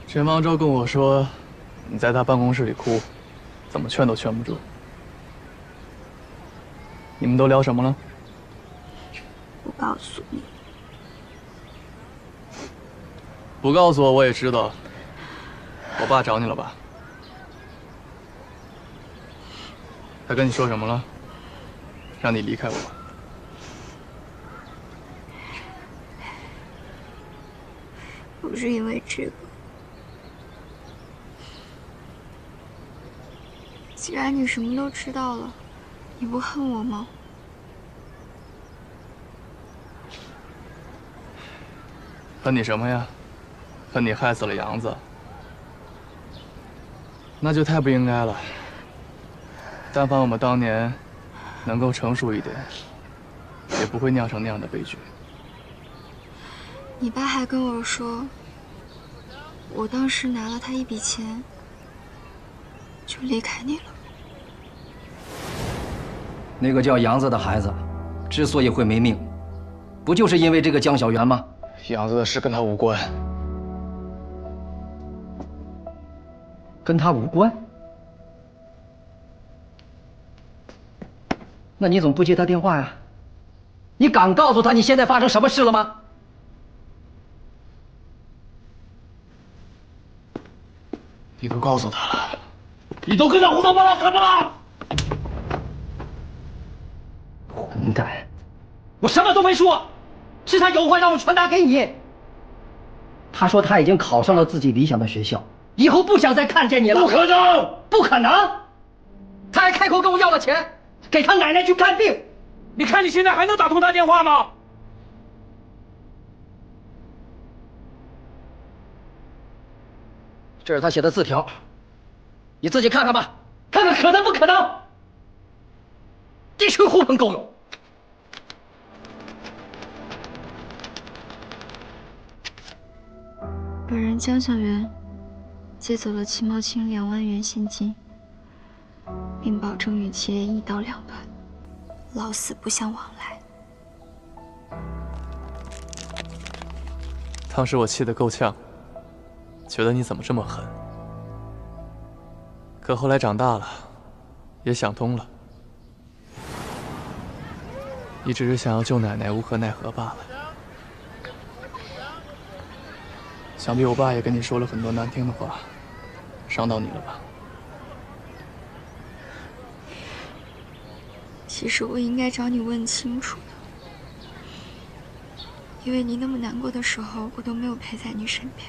陈方舟跟我说，你在他办公室里哭，怎么劝都劝不住。你们都聊什么了？不告诉你。不告诉我，我也知道。我爸找你了吧？他跟你说什么了？让你离开我。不是因为这个。既然你什么都知道了，你不恨我吗？恨你什么呀？恨你害死了杨子。那就太不应该了。但凡我们当年能够成熟一点，也不会酿成那样的悲剧。你爸还跟我说，我当时拿了他一笔钱，就离开你了。那个叫杨子的孩子，之所以会没命，不就是因为这个江小源吗？杨子的事跟他无关。跟他无关？那你怎么不接他电话呀？你敢告诉他你现在发生什么事了吗？你都告诉他了，你都跟他胡说八道什么了？混蛋！我什么都没说，是他有话让我传达给你。他说他已经考上了自己理想的学校，以后不想再看见你了。不可能！不可能！他还开口跟我要了钱，给他奶奶去看病。你看你现在还能打通他电话吗？这是他写的字条，你自己看看吧，看看可能不可能。一群狐朋狗友。本人江小源借走了戚茂清2万元现金，并保证与其一刀两断，老死不相往来。当时我气得够呛，觉得你怎么这么狠。可后来长大了，也想通了，你只是想要救奶奶，无可奈何罢了。想必我爸也跟你说了很多难听的话，伤到你了吧？其实我应该找你问清楚的，因为你那么难过的时候，我都没有陪在你身边。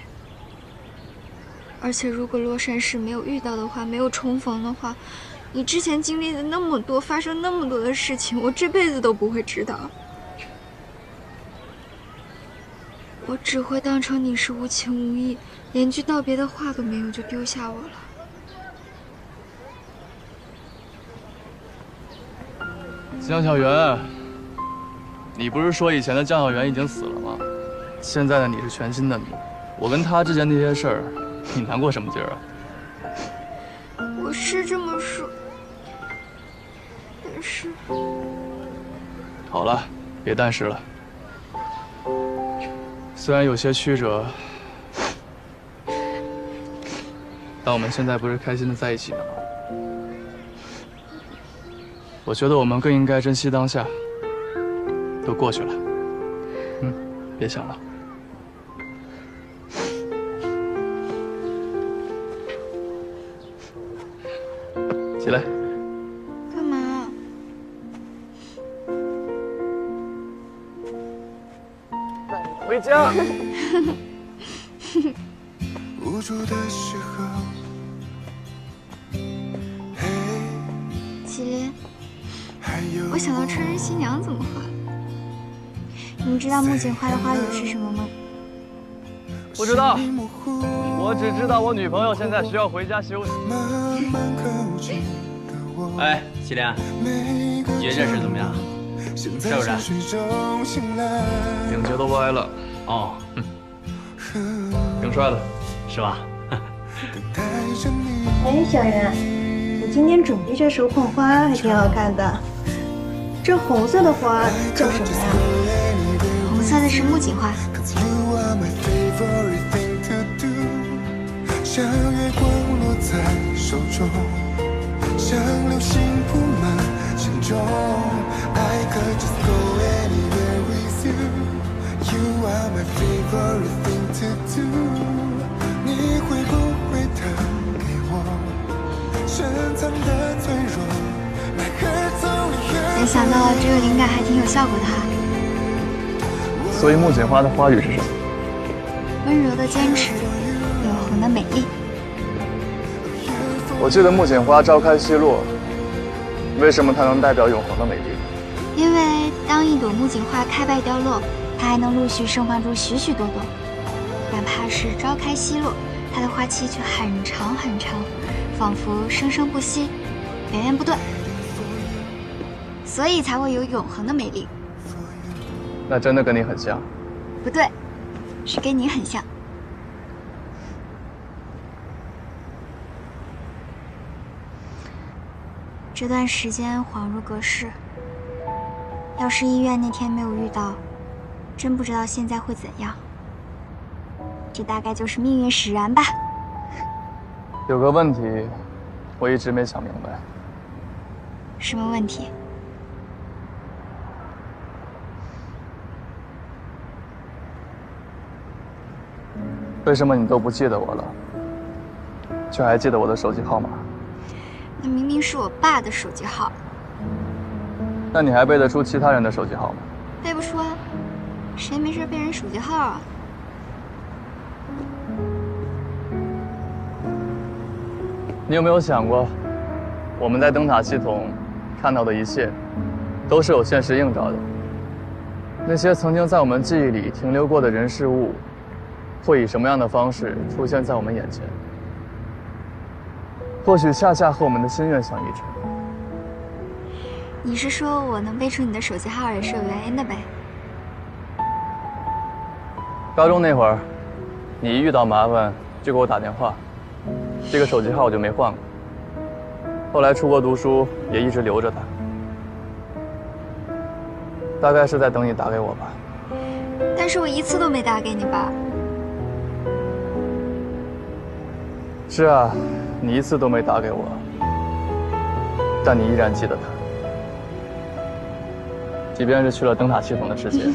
而且如果洛杉矶没有遇到的话，没有重逢的话，你之前经历的那么多，发生那么多的事情，我这辈子都不会知道。我只会当成你是无情无义，连句道别的话都没有就丢下我了。江小源，你不是说以前的江小源已经死了吗？现在的你是全新的你。我跟他之间那些事儿，你难过什么劲儿啊？我是这么说，但是……好了，别但是了。虽然有些曲折，但我们现在不是开心的在一起了吗？我觉得我们更应该珍惜当下。都过去了，别想了。起来。干嘛？带你回家。无助的时候，祁连，我想到春日新娘怎么画。你们知道木槿花的花语是什么吗？不知道，我只知道我女朋友现在需要回家休息。哎，祁连，你觉得这事怎么样？是不是？领结都歪了。哦，挺帅的，是吧？哎，小袁，你今天准备这手捧花还挺好看的。这红色的花叫什么呀？红色的是木槿花。像月光落在手中，像流星铺满心中。I could just go anywhere with you. You are my favorite thing to do. 你会不会弹给我深藏的脆弱？ My heart's only here. 没想到这个灵感还挺有效果的哈。所以木槿花的花语是什么？温柔的坚持，永恒的美丽。我记得木槿花朝开夕落，为什么它能代表永恒的美丽？因为当一朵木槿花开败凋落，它还能陆续生发出许许多多，哪怕是朝开夕落，它的花期却很长很长，仿佛生生不息，源源不断，所以才会有永恒的美丽。那真的跟你很像。不对，是跟你很像。这段时间恍如隔世，要是医院那天没有遇到，真不知道现在会怎样。这大概就是命运使然吧。有个问题，我一直没想明白。什么问题？为什么你都不记得我了，却还记得我的手机号码？那明明是我爸的手机号。那你还背得出其他人的手机号吗？背不出啊，谁没事背人手机号啊？你有没有想过，我们在灯塔系统看到的一切，都是有现实映照的。那些曾经在我们记忆里停留过的人事物，会以什么样的方式出现在我们眼前？或许恰恰和我们的心愿相一致。你是说我能背出你的手机号也是有原因的呗？高中那会儿，你一遇到麻烦就给我打电话，这个手机号我就没换过。后来出国读书也一直留着它，大概是在等你打给我吧。但是我一次都没打给你吧？是啊，你一次都没打给我，但你依然记得它。即便是去了灯塔系统的世界，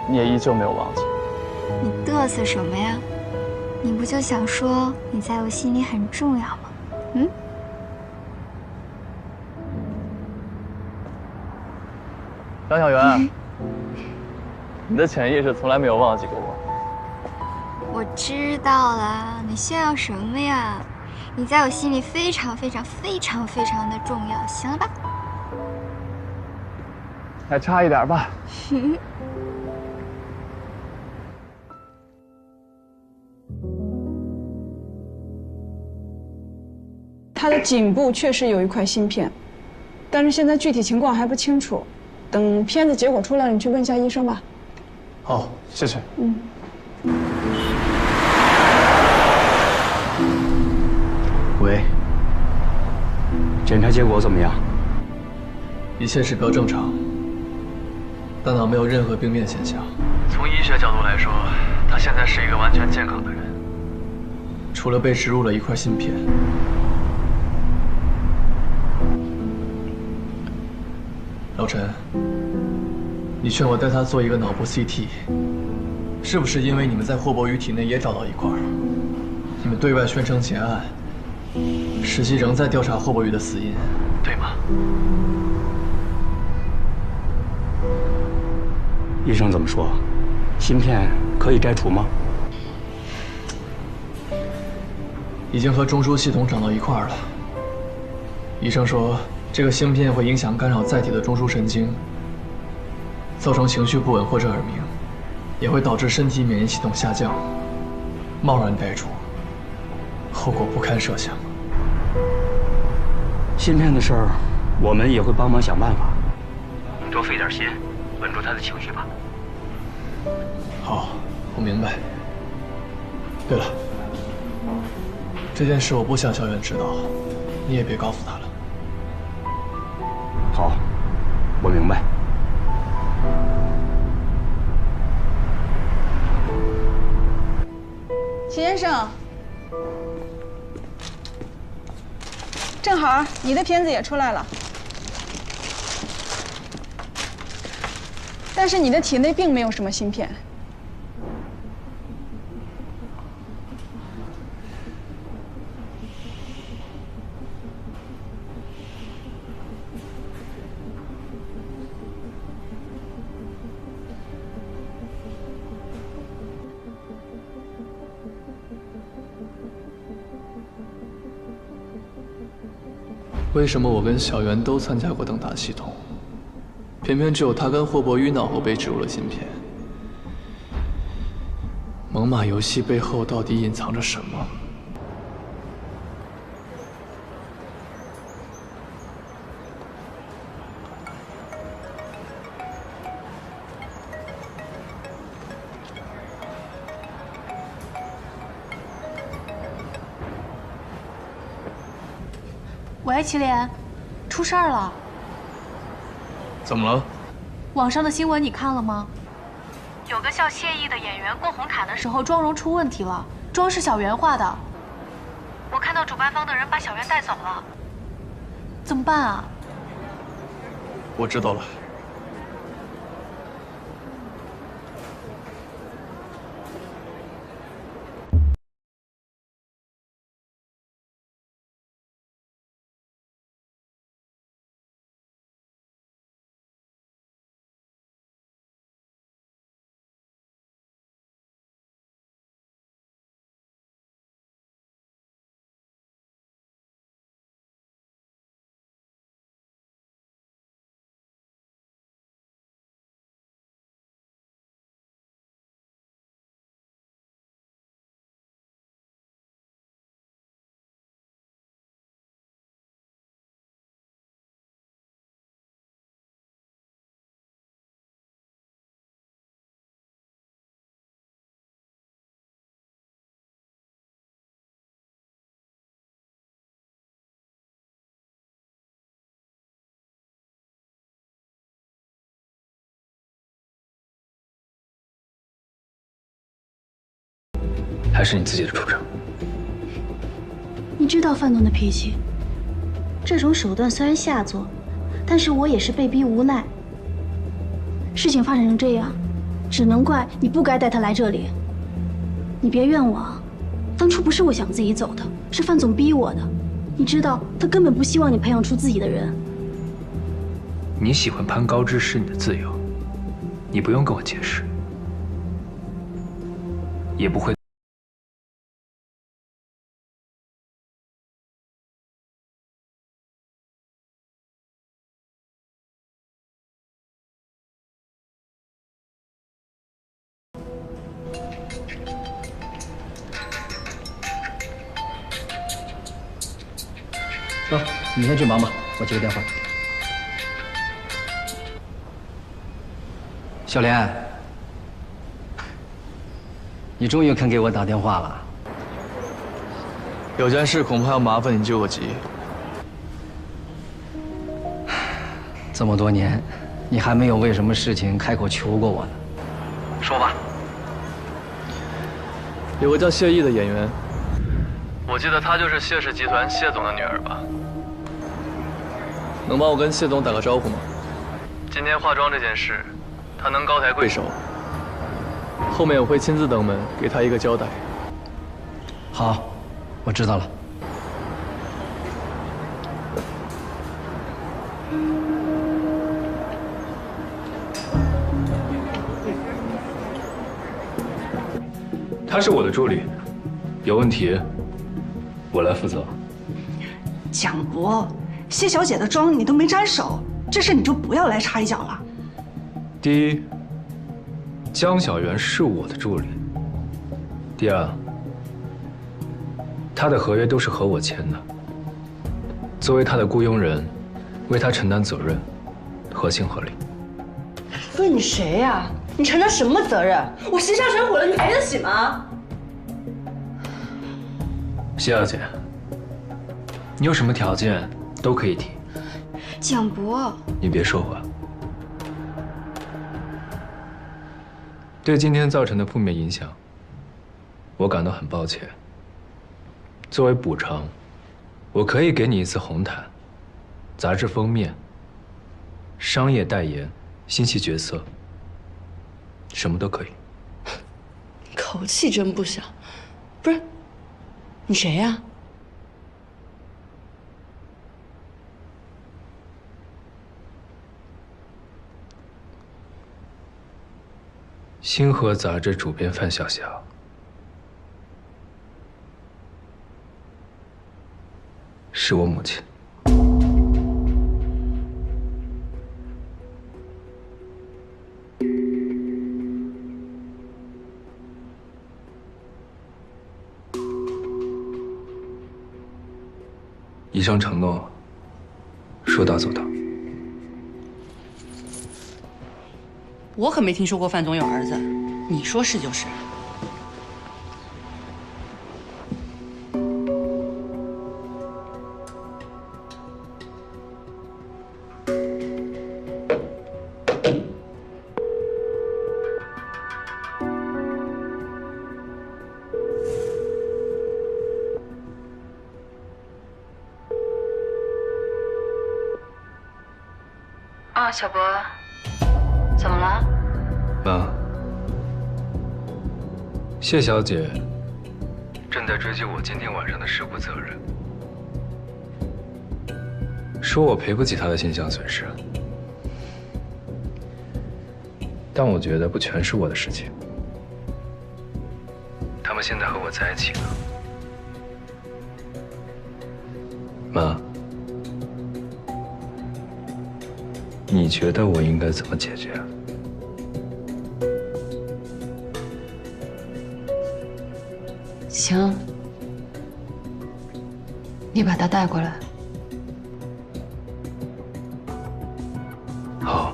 你也依旧没有忘记。你嘚瑟什么呀？你不就想说你在我心里很重要吗？嗯？张小媛，你的潜意识从来没有忘记过我。我知道了，你炫耀什么呀？你在我心里非常非常非常非常的重要，行了吧？还差一点吧。他的颈部确实有一块芯片，但是现在具体情况还不清楚，等片子结果出来，你去问一下医生吧。好，谢谢。喂，检查结果怎么样？一切指标正常，大脑没有任何病变现象。从医学角度来说，他现在是一个完全健康的人，除了被植入了一块芯片。老陈，你劝我带他做一个脑部 CT， 是不是因为你们在霍博宇体内也找到一块？你们对外宣称结案，实际仍在调查霍博宇的死因，对吗？医生怎么说？芯片可以摘除吗？已经和中枢系统长到一块了。医生说，这个芯片会影响干扰载体的中枢神经，造成情绪不稳或者耳鸣，也会导致身体免疫系统下降。贸然摘除，后果不堪设想。芯片的事儿，我们也会帮忙想办法。你多费点心，稳住他的情绪吧。好，我明白。对了，这件事我不想小远知道，你也别告诉他了。好，我明白。秦先生，正好你的片子也出来了，但是你的体内并没有什么芯片。为什么我跟小袁都参加过灯塔系统，偏偏只有他跟霍伯淤脑后被植入了芯片？猛犸游戏背后到底隐藏着什么？喂，祁连，出事儿了！怎么了？网上的新闻你看了吗？有个叫谢意的演员过红毯的时候妆容出问题了，妆是小袁画的。我看到主办方的人把小袁带走了，怎么办啊？我知道了。还是你自己的主张。你知道范总的脾气，这种手段虽然下作，但是我也是被逼无奈。事情发展成这样，只能怪你不该带他来这里。你别怨我啊，当初不是我想自己走的，是范总逼我的。你知道，他根本不希望你培养出自己的人。你喜欢攀高枝是你的自由，你不用跟我解释，也不会。走，你先去忙吧，我接个电话。小莲，你终于肯给我打电话了。有件事恐怕要麻烦你救个急。这么多年，你还没有为什么事情开口求过我呢。说吧。有个叫谢意的演员，我记得她就是谢氏集团谢总的女儿吧？能帮我跟谢总打个招呼吗？今天化妆这件事，她能高抬贵手。后面我会亲自登门给她一个交代。好，我知道了。他是我的助理，有问题我来负责。蒋博，谢小姐的妆你都没沾手，这事你就不要来插一脚了。第一，江小媛是我的助理；第二，他的合约都是和我签的，作为他的雇佣人，为他承担责任，合情合理。不是你谁呀？你承担什么责任？我形象全毁了，你赔得起吗？谢小姐，你有什么条件都可以提。蒋博，你别说话。对今天造成的负面影响，我感到很抱歉。作为补偿，我可以给你一次红毯、杂志封面、商业代言、新戏角色，什么都可以。口气真不小，不是？你谁呀？星河杂志主编范晓霞。是我母亲。医生承诺，说到做到。我可没听说过范总有儿子，你说是就是。啊，小博，怎么了？妈，谢小姐正在追究我今天晚上的事故责任，说我赔不起她的形象损失。但我觉得不全是我的事情，他们现在和我在一起呢。妈，你觉得我应该怎么解决？行，你把他带过来。好。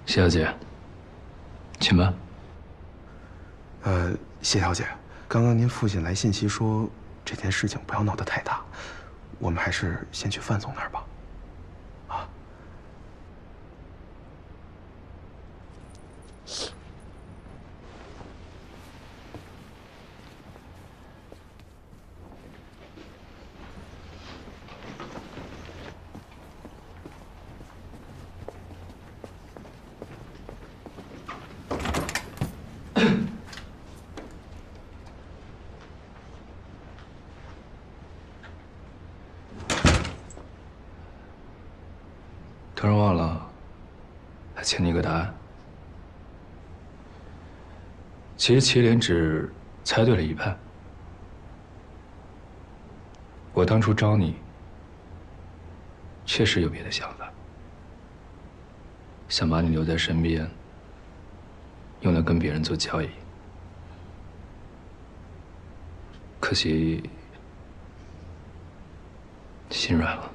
谢小姐，请吧。谢小姐，刚刚您父亲来信息说这件事情不要闹得太大，我们还是先去范总那儿吧。啊。突然忘了，还欠你一个答案。其实麒麟只猜对了一半。我当初招你，确实有别的想法，想把你留在身边，用来跟别人做交易。可惜，心软了。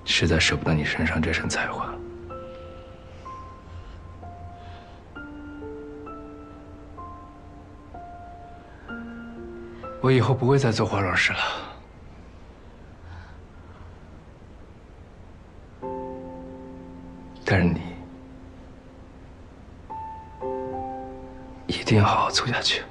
实在舍不得你身上这身才华。我以后不会再做化妆师了。但是你一定要好好做下去。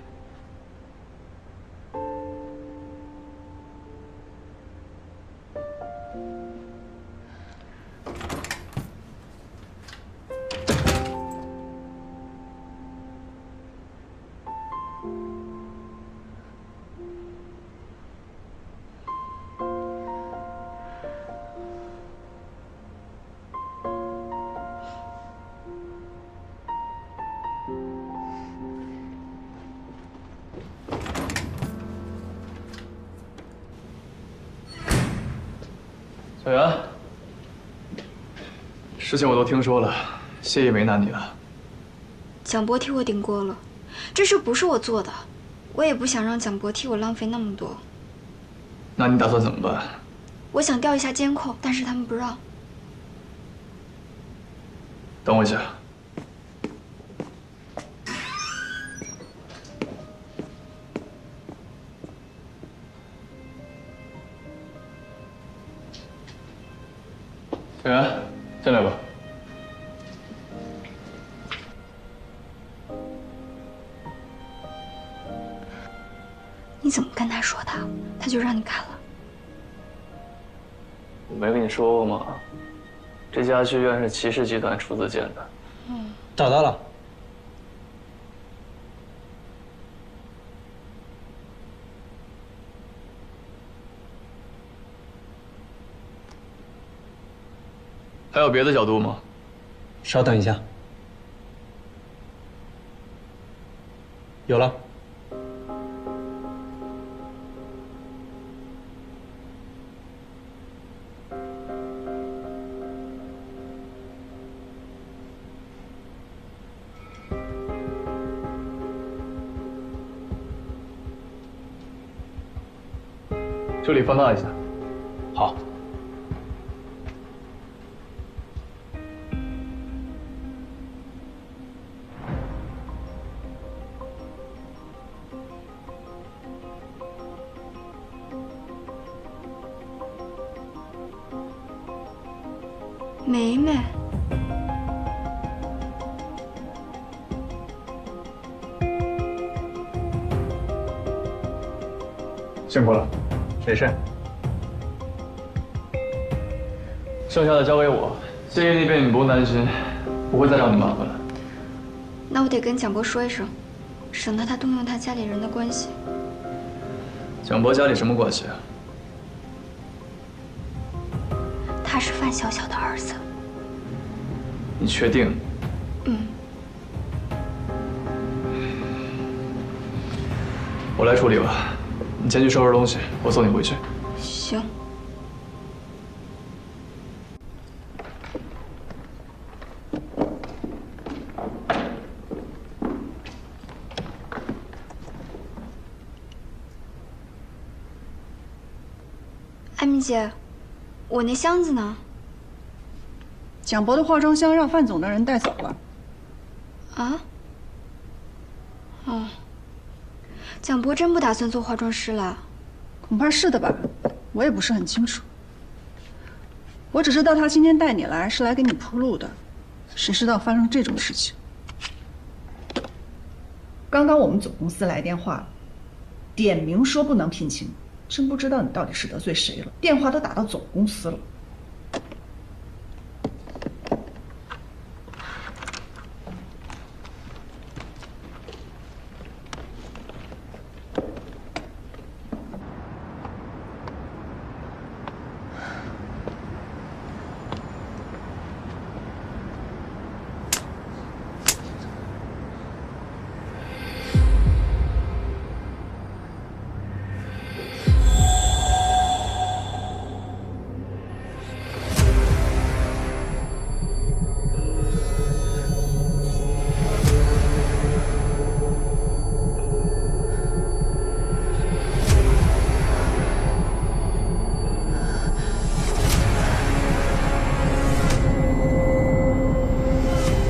小袁，事情我都听说了，谢也为难你了。蒋博替我顶锅了，这事不是我做的，我也不想让蒋博替我浪费那么多。那你打算怎么办？我想调一下监控，但是他们不让。等我一下。小袁，进来吧。你怎么跟他说的？他就让你看了？我没跟你说过吗？这家剧院是齐氏集团出资建的。找到了。还有别的角度吗？稍等一下。有了。这里放大一下。好。梅梅，辛苦了。没事。剩下的交给我，谢业那边你不用担心，不会再找你麻烦了。那我得跟蒋博说一声，省得他动用他家里人的关系。蒋博家里什么关系啊？他是范小小的儿子。你确定？嗯。我来处理吧，你先去收拾东西，我送你回去。行。艾米姐，我那箱子呢？蒋博的化妆箱让范总的人带走了。啊？哦，蒋博真不打算做化妆师了？恐怕是的吧，我也不是很清楚。我只知道他今天带你来是来给你铺路的，谁知道发生这种事情。刚刚我们总公司来电话了，点名说不能聘请，真不知道你到底是得罪谁了，电话都打到总公司了。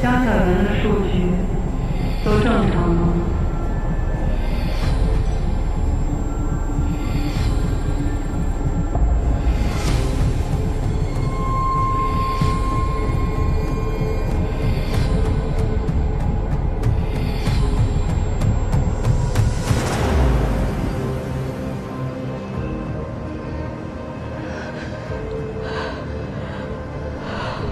家小人的数据都正常吗？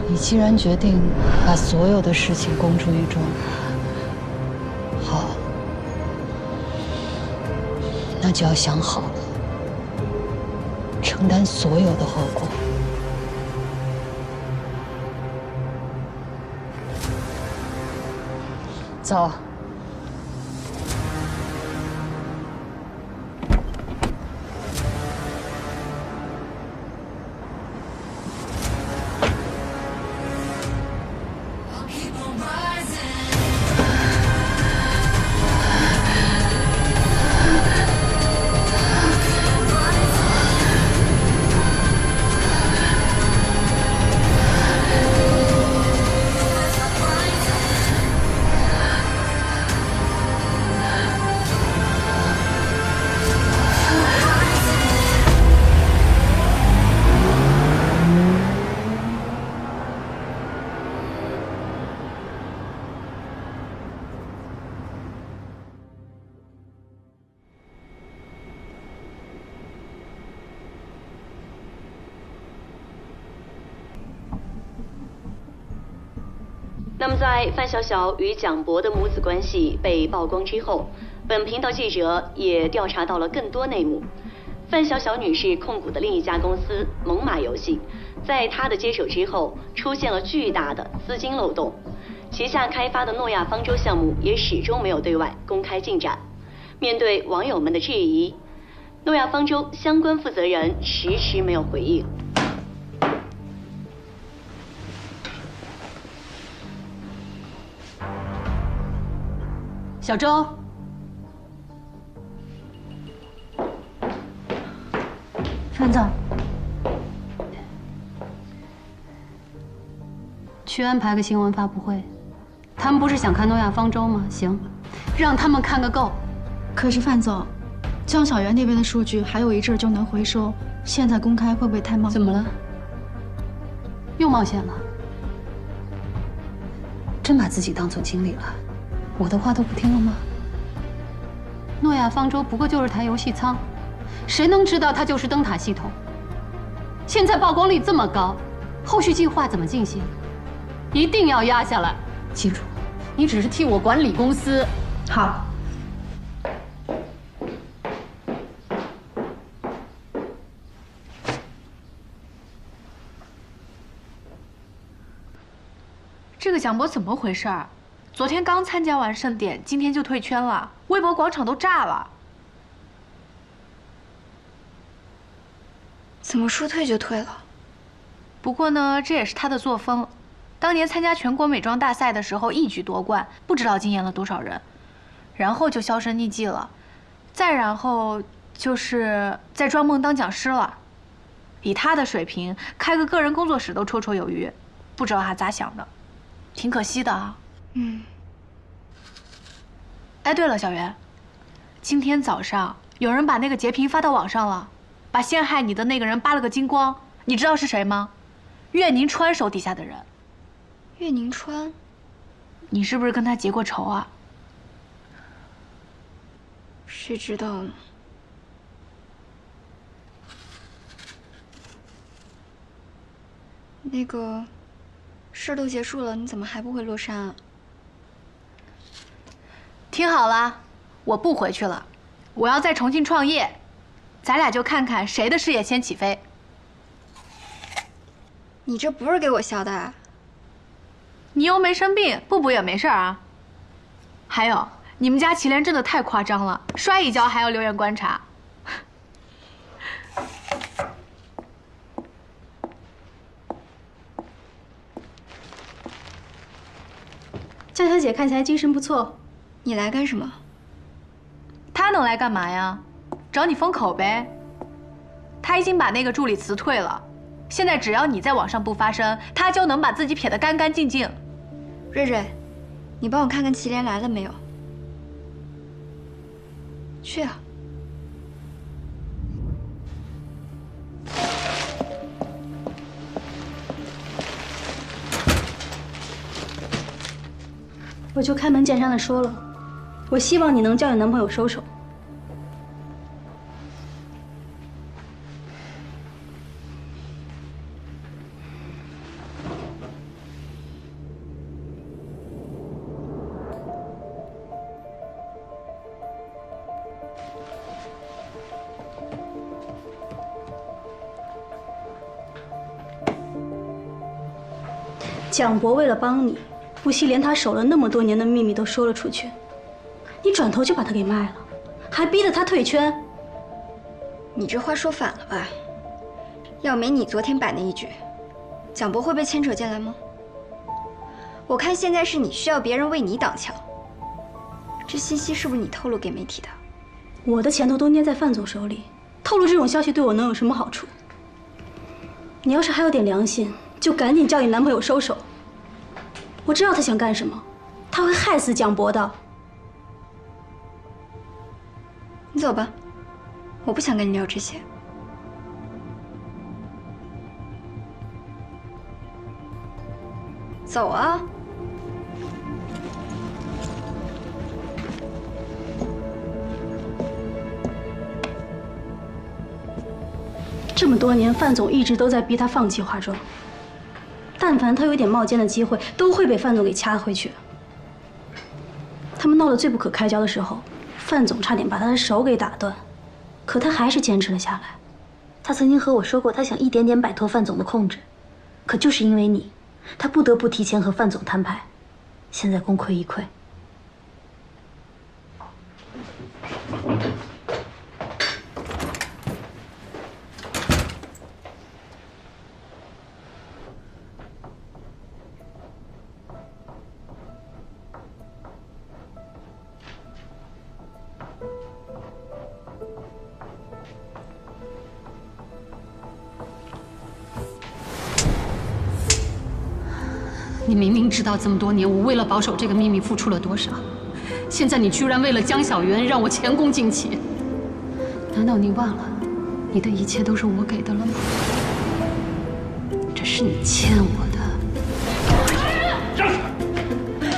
你既然决定把所有的事情公诸于众，好，那就要想好了，承担所有的后果。走。那么，在范晓晓与蒋博的母子关系被曝光之后，本频道记者也调查到了更多内幕。范晓晓女士控股的另一家公司猛犸游戏，在她的接手之后，出现了巨大的资金漏洞，旗下开发的诺亚方舟项目也始终没有对外公开进展。面对网友们的质疑，诺亚方舟相关负责人迟迟没有回应。小周，范总，去安排个新闻发布会。他们不是想看诺亚方舟吗？行，让他们看个够。可是范总，江小源那边的数据还有一阵就能回收，现在公开会不会太冒险？怎么了？又冒险了？真把自己当总经理了？我的话都不听了吗？诺亚方舟不过就是台游戏舱，谁能知道它就是灯塔系统？现在曝光率这么高，后续计划怎么进行？一定要压下来。记住，你只是替我管理公司。好。这个蒋博怎么回事儿？昨天刚参加完盛典，今天就退圈了，微博广场都炸了。怎么说退就退了？不过呢，这也是他的作风。当年参加全国美妆大赛的时候一举夺冠，不知道惊艳了多少人，然后就销声匿迹了，再然后就是在庄梦当讲师了。以他的水平，开个个人工作室都绰绰有余，不知道他咋想的，挺可惜的啊。哎，对了，小袁，今天早上有人把那个截屏发到网上了，把陷害你的那个人扒了个精光，你知道是谁吗？岳宁川手底下的人。岳宁川，你是不是跟他结过仇啊？谁知道呢？那个事儿都结束了，你怎么还不回洛杉啊？听好了，我不回去了，我要再重新创业，咱俩就看看谁的事业先起飞。你这不是给我笑的啊？你又没生病，不补也没事啊。还有，你们家祁连真的太夸张了，摔一跤还要留院观察。江小姐看起来精神不错，你来干什么？他能来干嘛呀？找你封口呗。他已经把那个助理辞退了，现在只要你在网上不发声，他就能把自己撇得干干净净。瑞瑞，你帮我看看祁连来了没有？去啊！我就开门见山的说了，我希望你能叫你男朋友收手。蒋博为了帮你，不惜连他守了那么多年的秘密都说了出去，你转头就把他给卖了，还逼得他退圈。你这话说反了吧？要没你昨天摆那一局，蒋博会被牵扯进来吗？我看现在是你需要别人为你挡枪，这信息是不是你透露给媒体的？我的前头都捏在范总手里，透露这种消息对我能有什么好处？你要是还有点良心，就赶紧叫你男朋友收手。我知道他想干什么，他会害死蒋博的。你走吧，我不想跟你聊这些。走啊！这么多年，范总一直都在逼他放弃化妆。但凡他有点冒尖的机会，都会被范总给掐回去。他们闹得最不可开交的时候，范总差点把他的手给打断，可他还是坚持了下来。他曾经和我说过，他想一点点摆脱范总的控制，可就是因为你，他不得不提前和范总摊牌，现在功亏一篑。你明明知道这么多年我为了保守这个秘密付出了多少，现在你居然为了江小媛让我前功尽弃，难道你忘了你的一切都是我给的了吗？这是你欠我的。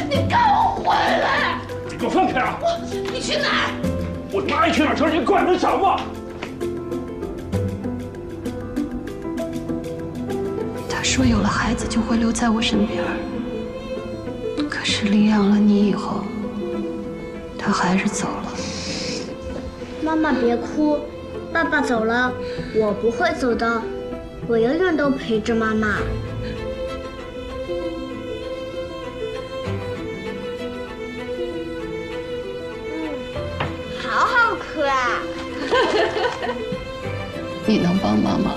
你给我回来！你给我放开啊！你去哪？我他妈爱去哪儿去，你管得着吗？他说有了孩子就会留在我身边，可是领养了你以后，他还是走了。妈妈别哭，爸爸走了，我不会走的，我永远都陪着妈妈。好好哭啊！你能帮妈妈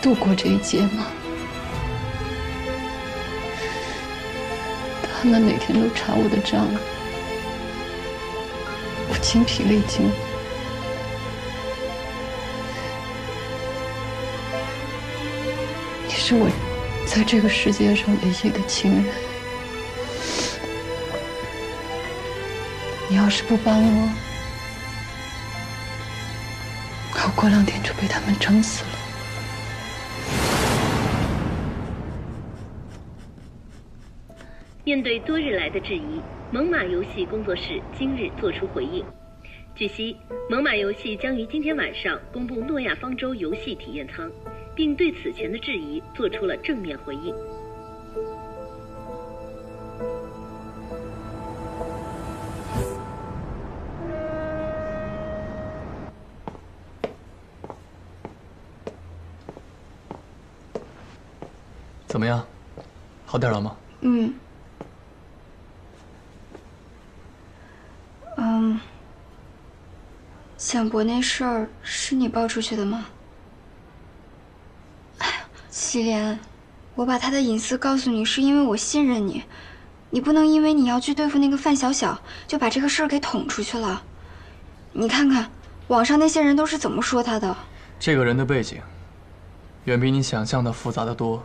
度过这一劫吗？他们每天都查我的账，我精疲力尽。你是我在这个世界上唯一的亲人，你要是不帮我，我过2天就被他们整死了。面对多日来的质疑，猛犸游戏工作室今日作出回应。据悉，猛犸游戏将于今天晚上公布诺亚方舟游戏体验舱，并对此前的质疑做出了正面回应。怎么样，好点了吗？蒋博那事儿是你爆出去的吗？哎呀，祁连，我把他的隐私告诉你，是因为我信任你。你不能因为你要去对付那个范小小，就把这个事儿给捅出去了。你看看，网上那些人都是怎么说他的。这个人的背景，远比你想象的复杂的多。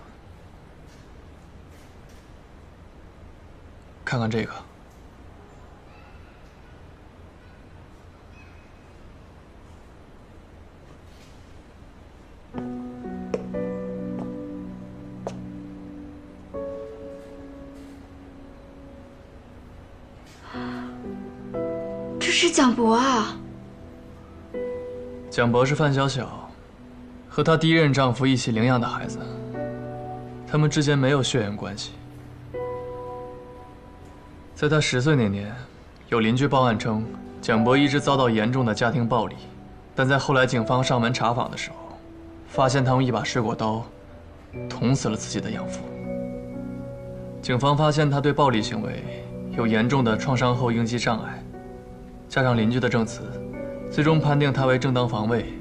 看看这个。这是蒋博啊！蒋博是范小小和她第一任丈夫一起领养的孩子，他们之间没有血缘关系。在她10岁那年，有邻居报案称蒋博一直遭到严重的家庭暴力，但在后来警方上门查访的时候，发现他用一把水果刀捅死了自己的养父。警方发现他对暴力行为有严重的创伤后应激障碍，加上邻居的证词，最终判定他为正当防卫。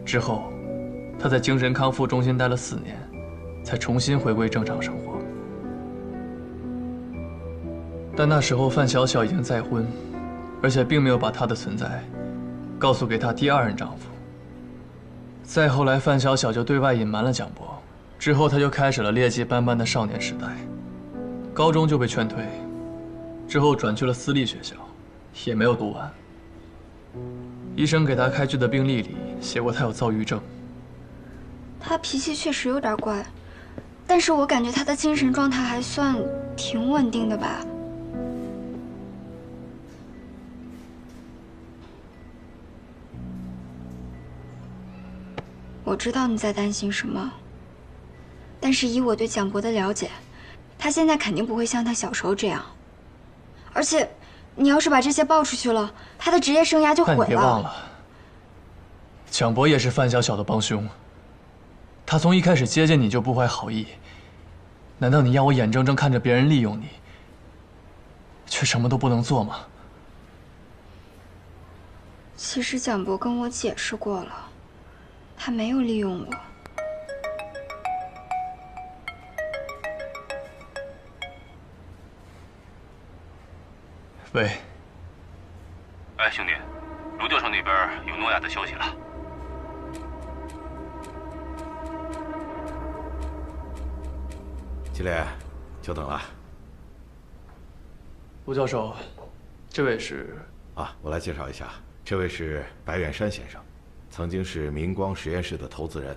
之后，他在精神康复中心待了4年，才重新回归正常生活。但那时候范小小已经再婚，而且并没有把她的存在告诉给她第2任丈夫。再后来，范小小就对外隐瞒了蒋博，之后她就开始了劣迹斑斑的少年时代。高中就被劝退，之后转去了私立学校，也没有读完。医生给她开具的病历里写过她有躁郁症。他脾气确实有点怪，但是我感觉他的精神状态还算挺稳定的吧。我知道你在担心什么，但是以我对蒋博的了解，他现在肯定不会像他小时候这样。而且，你要是把这些爆出去了，他的职业生涯就毁了。但你别忘了，蒋博也是范小小的帮凶。他从一开始接近你就不怀好意，难道你要我眼睁睁看着别人利用你，却什么都不能做吗？其实蒋博跟我解释过了，他没有利用我。喂。哎，兄弟，卢教授那边有诺亚的消息了。祁烈，久等了。卢教授，这位是？啊，我来介绍一下，这位是白远山先生，曾经是明光实验室的投资人，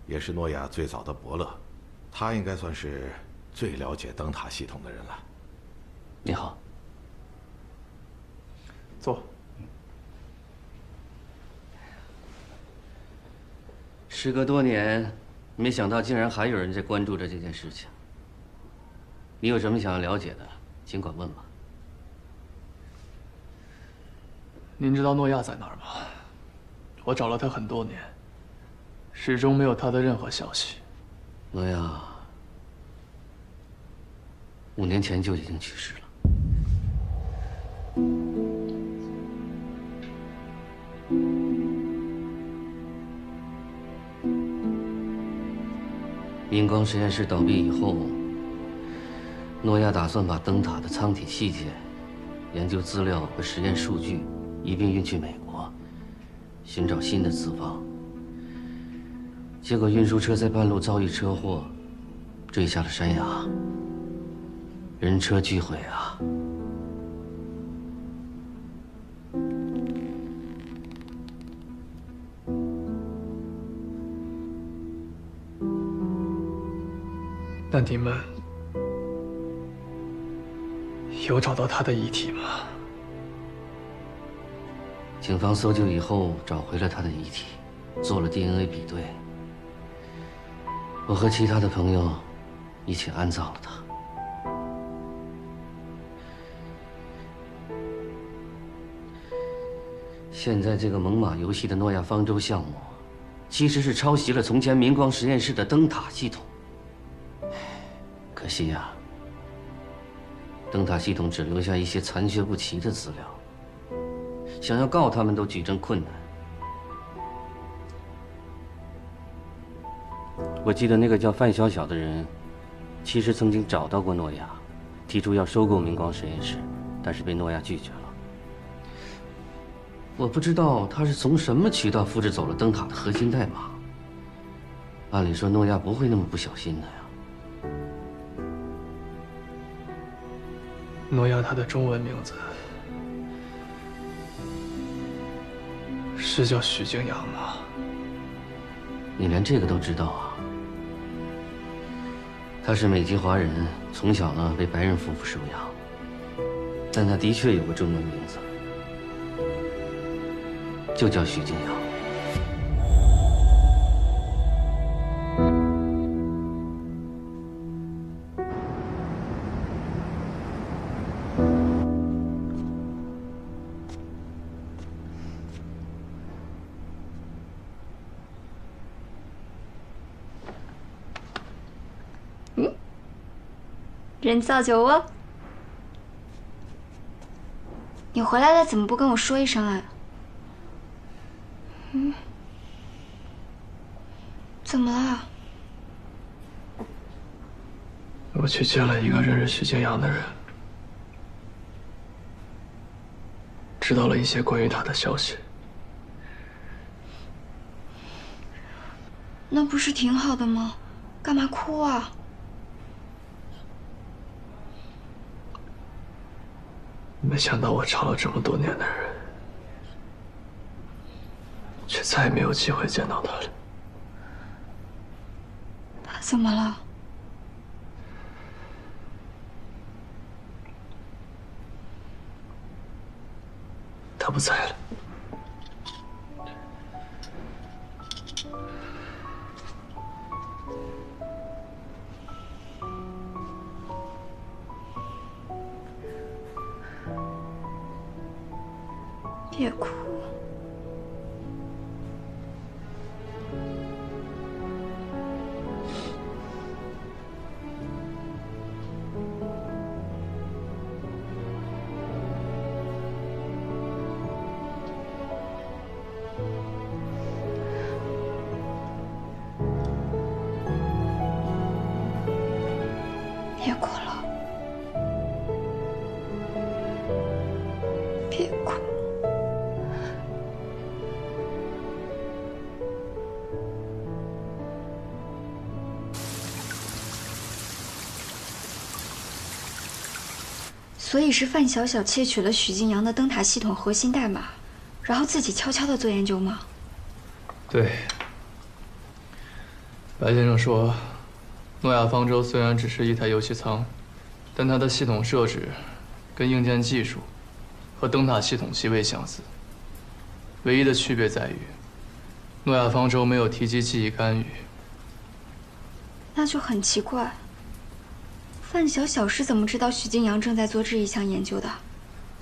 也是诺亚最早的伯乐，他应该算是最了解灯塔系统的人了。你好。坐。时隔多年，没想到竟然还有人在关注着这件事情。你有什么想要了解的，尽管问吧。您知道诺亚在哪儿吗？我找了他很多年，始终没有他的任何消息。诺亚5年前就已经去世了。明光实验室倒闭以后，诺亚打算把灯塔的舱体器械、研究资料和实验数据一并运去美国，寻找新的资方。结果运输车在半路遭遇车祸，坠下了山崖，人车俱毁啊！那你们有找到他的遗体吗？警方搜救以后找回了他的遗体，做了 DNA 比对。我和其他的朋友一起安葬了他。现在这个猛犸游戏的诺亚方舟项目，其实是抄袭了从前明光实验室的灯塔系统。可惜呀，灯塔系统只留下一些残缺不齐的资料，想要告他们都举证困难。我记得那个叫范小小的人，其实曾经找到过诺亚，提出要收购明光实验室，但是被诺亚拒绝了。我不知道他是从什么渠道复制走了灯塔的核心代码。按理说，诺亚不会那么不小心的呀。诺亚他的中文名字是叫许敬阳吗？你连这个都知道啊？他是美籍华人，从小呢被白人夫妇收养，但他的确有个中文名字，就叫许敬阳。人造酒窝，你回来了怎么不跟我说一声啊？怎么了？我去见了一个认识许敬阳的人，知道了一些关于他的消息。那不是挺好的吗？干嘛哭啊？没想到我找了这么多年的人，却再也没有机会见到他了。他怎么了？他不在了。别哭。别哭了，别哭。所以是范小小窃取了许晋阳的灯塔系统核心代码，然后自己悄悄地做研究吗？对。白先生说，诺亚方舟虽然只是一台游戏舱，但它的系统设置跟硬件技术和灯塔系统极为相似。唯一的区别在于，诺亚方舟没有提及记忆干预。那就很奇怪。范小小是怎么知道许晋阳正在做这一项研究的？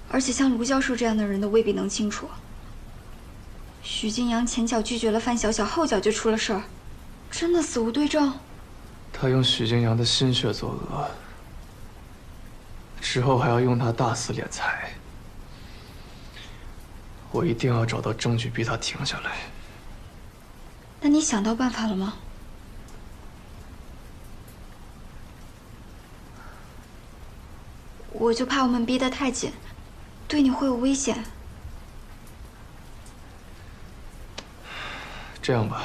而且像卢教授这样的人都未必能清楚。许晋阳前脚拒绝了范小小，后脚就出了事儿，真的死无对证。他用许晋阳的心血作恶，之后还要用他大肆敛财。我一定要找到证据逼他停下来。那你想到办法了吗？我就怕我们逼得太紧，对你会有危险。这样吧，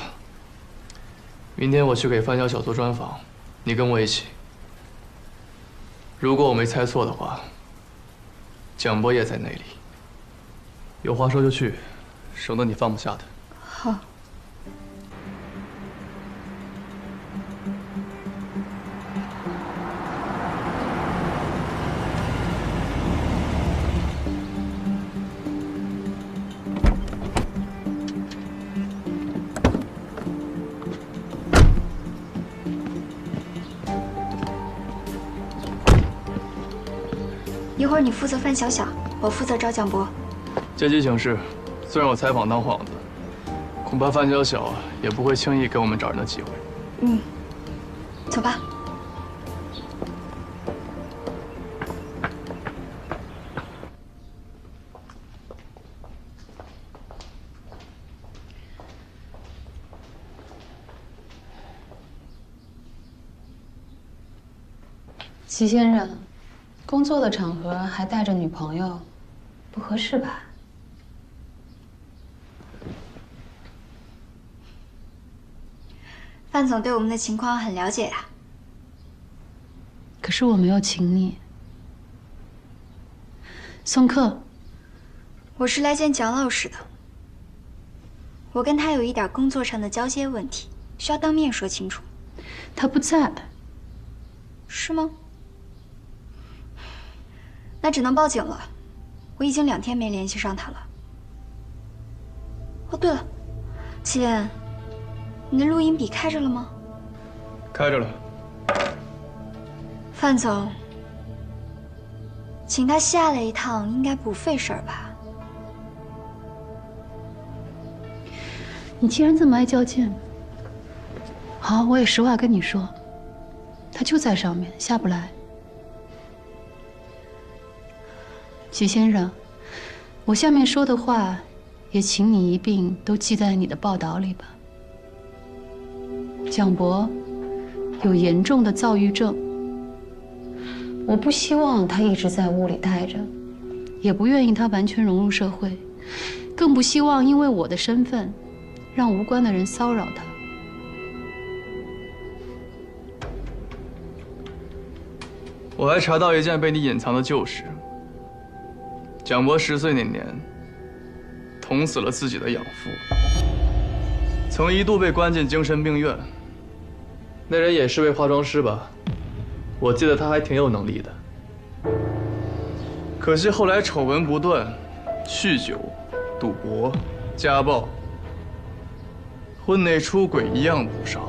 明天我去给范小小做专访，你跟我一起。如果我没猜错的话，蒋博也在那里。有话说就去，省得你放不下他。好。一会儿你负责范小小，我负责找蒋博。借机行事，虽然我采访当幌子，恐怕范小小也不会轻易给我们找人的机会。嗯，走吧。齐先生，工作的场合还带着女朋友，不合适吧？范总对我们的情况很了解呀。可是我没有请你。宋克，我是来见蒋老师的。我跟他有一点工作上的交接问题，需要当面说清楚。他不在。是吗？那只能报警了。我已经2天没联系上他了。哦，对了，齐恋，你的录音笔开着了吗？开着了。范总，请他下来一趟，应该不费事儿吧？你既然这么爱较劲，好，我也实话跟你说，他就在上面，下不来。齐先生，我下面说的话，也请你一并都记在你的报道里吧。蒋博有严重的躁郁症，我不希望他一直在屋里待着，也不愿意他完全融入社会，更不希望因为我的身份，让无关的人骚扰他。我还查到一件被你隐藏的旧事。蒋博10岁那年，捅死了自己的养父，曾一度被关进精神病院。那人也是位化妆师吧？我记得他还挺有能力的。可惜后来丑闻不断，酗酒、赌博、家暴，婚内出轨一样不少。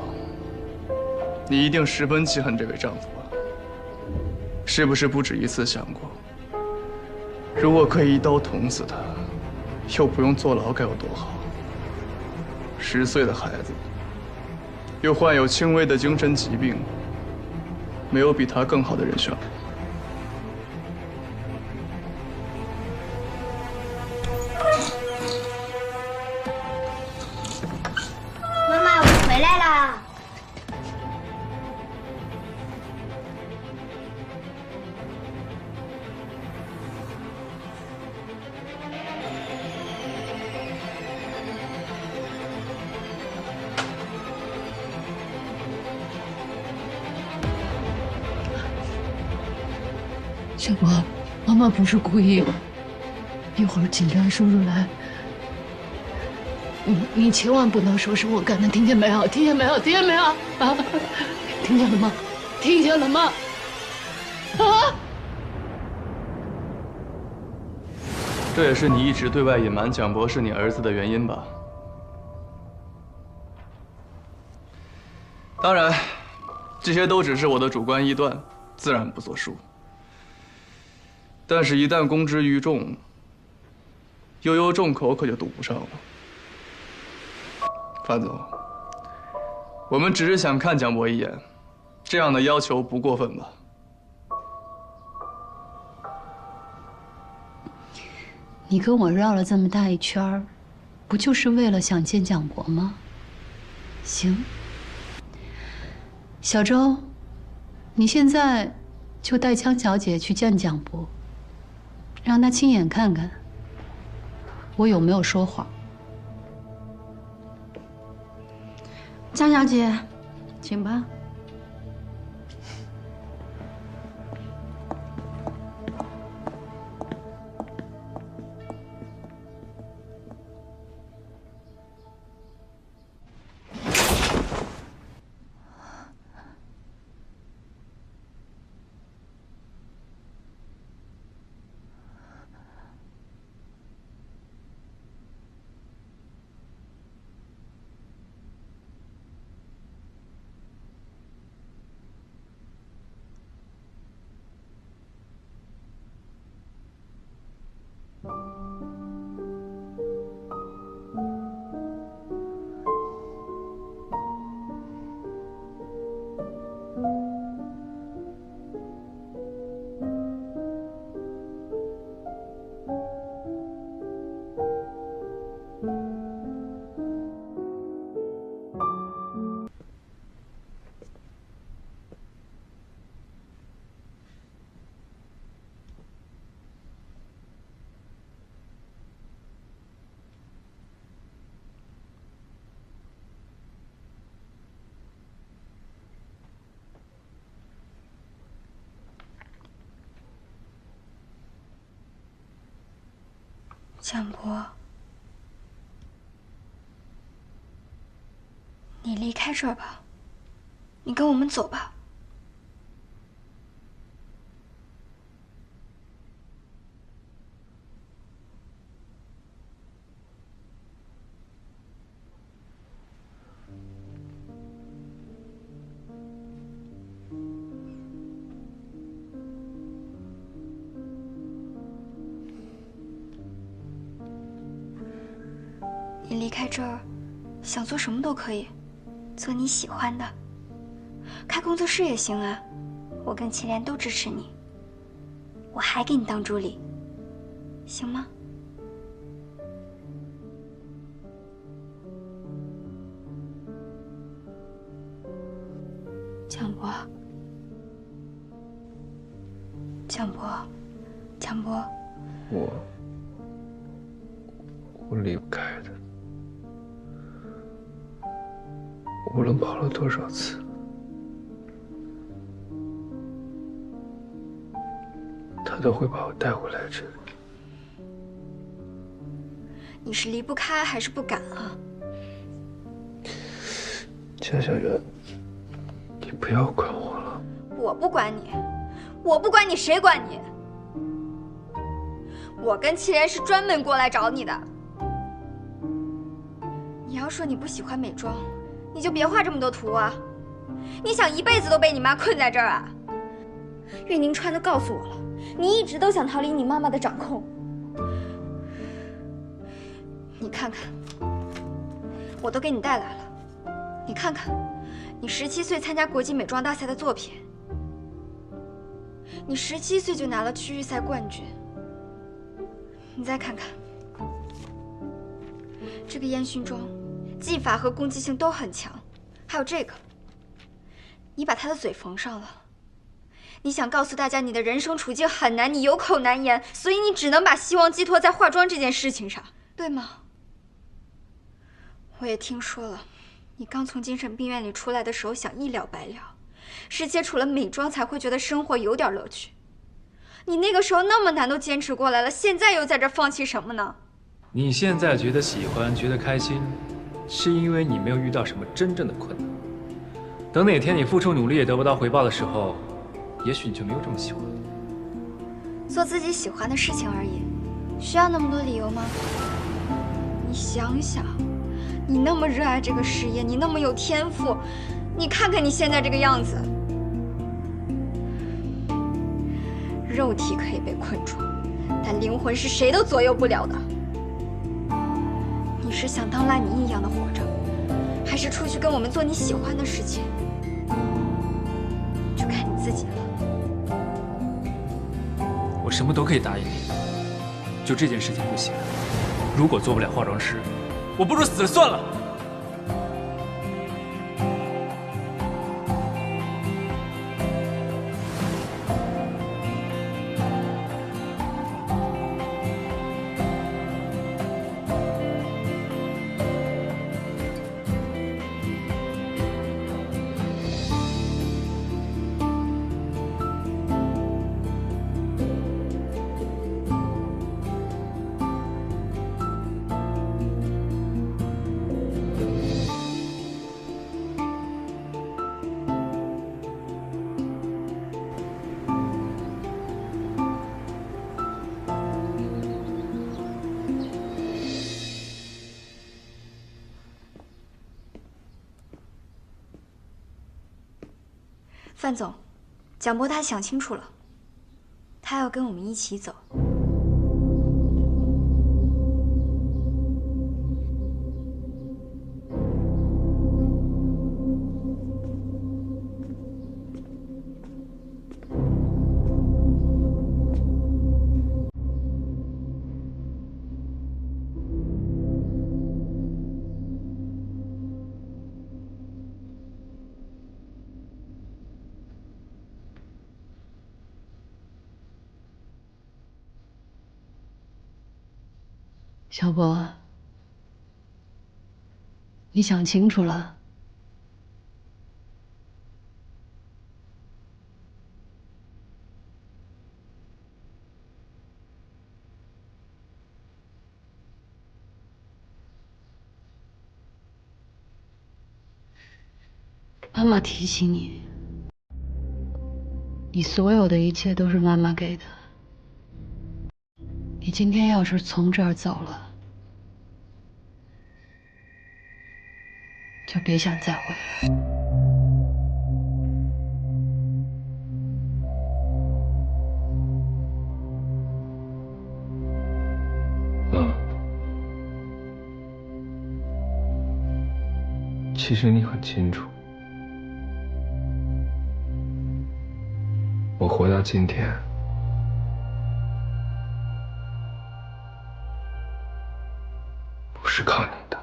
你一定十分记恨这位丈夫吧？是不是不止一次想过？如果可以一刀捅死他，又不用坐牢，该有多好！10岁的孩子，又患有轻微的精神疾病，没有比他更好的人选了。妈妈，我回来了。小博，妈妈不是故意，一会儿警察叔叔来，你千万不能说是我干的，听见没有？听见没有？听见没有？啊，听见了吗？听见了吗？啊！这也是你一直对外隐瞒蒋博是你儿子的原因吧？当然，这些都只是我的主观臆断，自然不作数。但是，一旦公之于众，悠悠众口可就堵不上了。范总，我们只是想看蒋博一眼，这样的要求不过分吧？你跟我绕了这么大一圈，不就是为了想见蒋博吗？行，小周，你现在就带江小姐去见蒋博，让他亲眼看看我有没有说谎。江小姐，请吧。蒋博，你离开这儿吧，你跟我们走吧。你离开这儿，想做什么都可以，做你喜欢的，开工作室也行啊，我跟祁连都支持你，我还给你当助理，行吗？蒋博，蒋博，蒋博，我离不开的。无论跑了多少次，他都会把我带回来这里。你是离不开还是不敢啊？江小媛，你不要管我了。我不管你，我不管你，谁管你？我跟祁连是专门过来找你的。你要说你不喜欢美妆，你就别画这么多图啊！你想一辈子都被你妈困在这儿啊？岳宁川都告诉我了，你一直都想逃离你妈妈的掌控。你看看，我都给你带来了。你看看，你17岁参加国际美妆大赛的作品，你17岁就拿了区域赛冠军。你再看看，这个烟熏妆，技法和攻击性都很强。还有这个，你把他的嘴缝上了。你想告诉大家你的人生处境很难，你有口难言，所以你只能把希望寄托在化妆这件事情上，对吗？我也听说了，你刚从精神病院里出来的时候想一了百了，是接触了美妆才会觉得生活有点乐趣。你那个时候那么难都坚持过来了，现在又在这放弃什么呢？你现在觉得喜欢，觉得开心，是因为你没有遇到什么真正的困难。等哪天你付出努力也得不到回报的时候，也许你就没有这么喜欢了。做自己喜欢的事情而已，需要那么多理由吗？你想想，你那么热爱这个事业，你那么有天赋，你看看你现在这个样子。肉体可以被困住，但灵魂是谁都左右不了的。你是想当烂泥一样的活着，还是出去跟我们做你喜欢的事情？就看你自己了。我什么都可以答应你，就这件事情不行。如果做不了化妆师，我不如死了算了。范总，蒋波他想清楚了，他要跟我们一起走。小波，你想清楚了？妈妈提醒你，你所有的一切都是妈妈给的。你今天要是从这儿走了，就别想再回来。其实你很清楚，我活到今天，不是靠你的。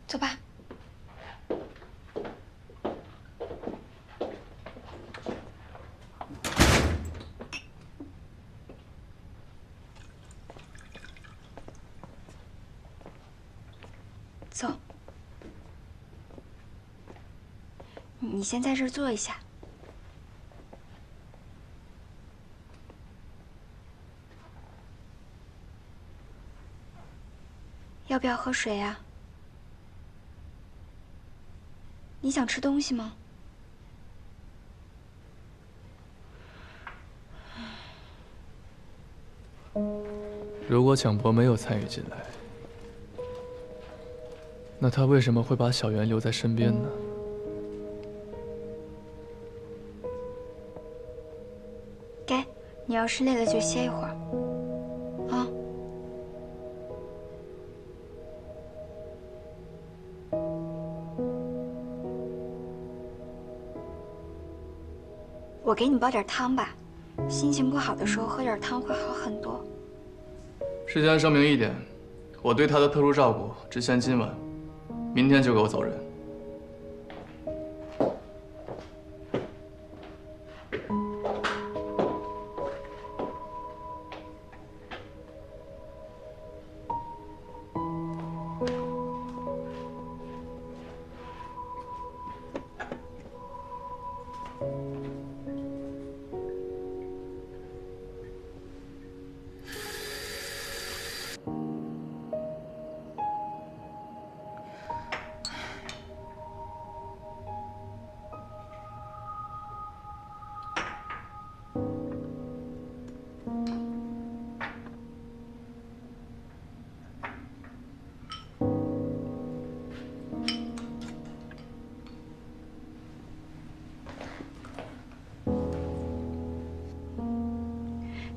走吧。走，你先在这儿坐一下。要不要喝水呀？你想吃东西吗？如果蒋博没有参与进来，那他为什么会把小袁留在身边呢？给，你要是累了就歇一会儿，啊。我给你煲点汤吧，心情不好的时候喝点汤会好很多。事先声明一点，我对他的特殊照顾只限今晚，明天就给我走人。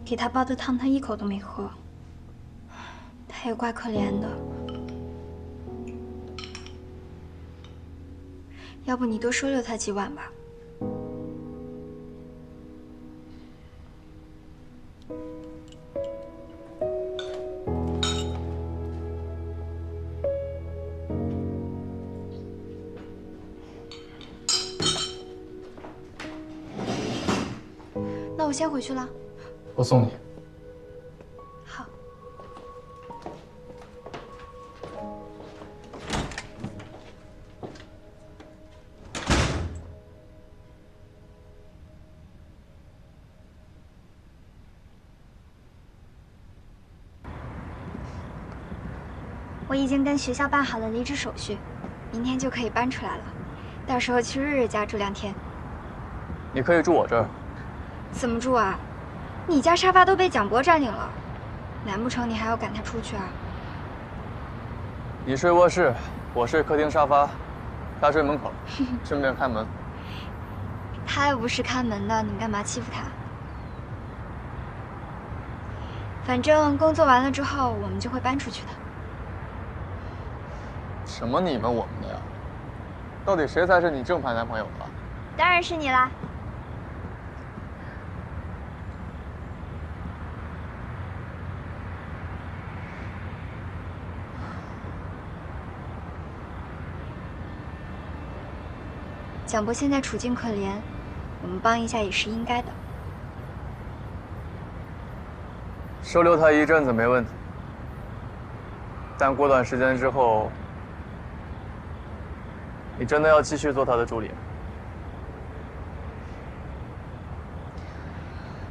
给他煲的汤，他一口都没喝，他也怪可怜的。要不你多收留他几晚吧。那我先回去了。我送你。好。我已经跟学校办好了离职手续，明天就可以搬出来了。到时候去日日家住2天。你可以住我这儿。怎么住啊？你家沙发都被蒋博占领了，难不成你还要赶他出去啊？你睡卧室，我睡客厅沙发，他睡门口，顺便看门。他又不是看门的，你干嘛欺负他？反正工作完了之后，我们就会搬出去的。什么你们我们的呀？到底谁才是你正牌男朋友啊？当然是你啦。蒋博现在处境可怜，我们帮一下也是应该的。收留他一阵子没问题，但过段时间之后，你真的要继续做他的助理吗？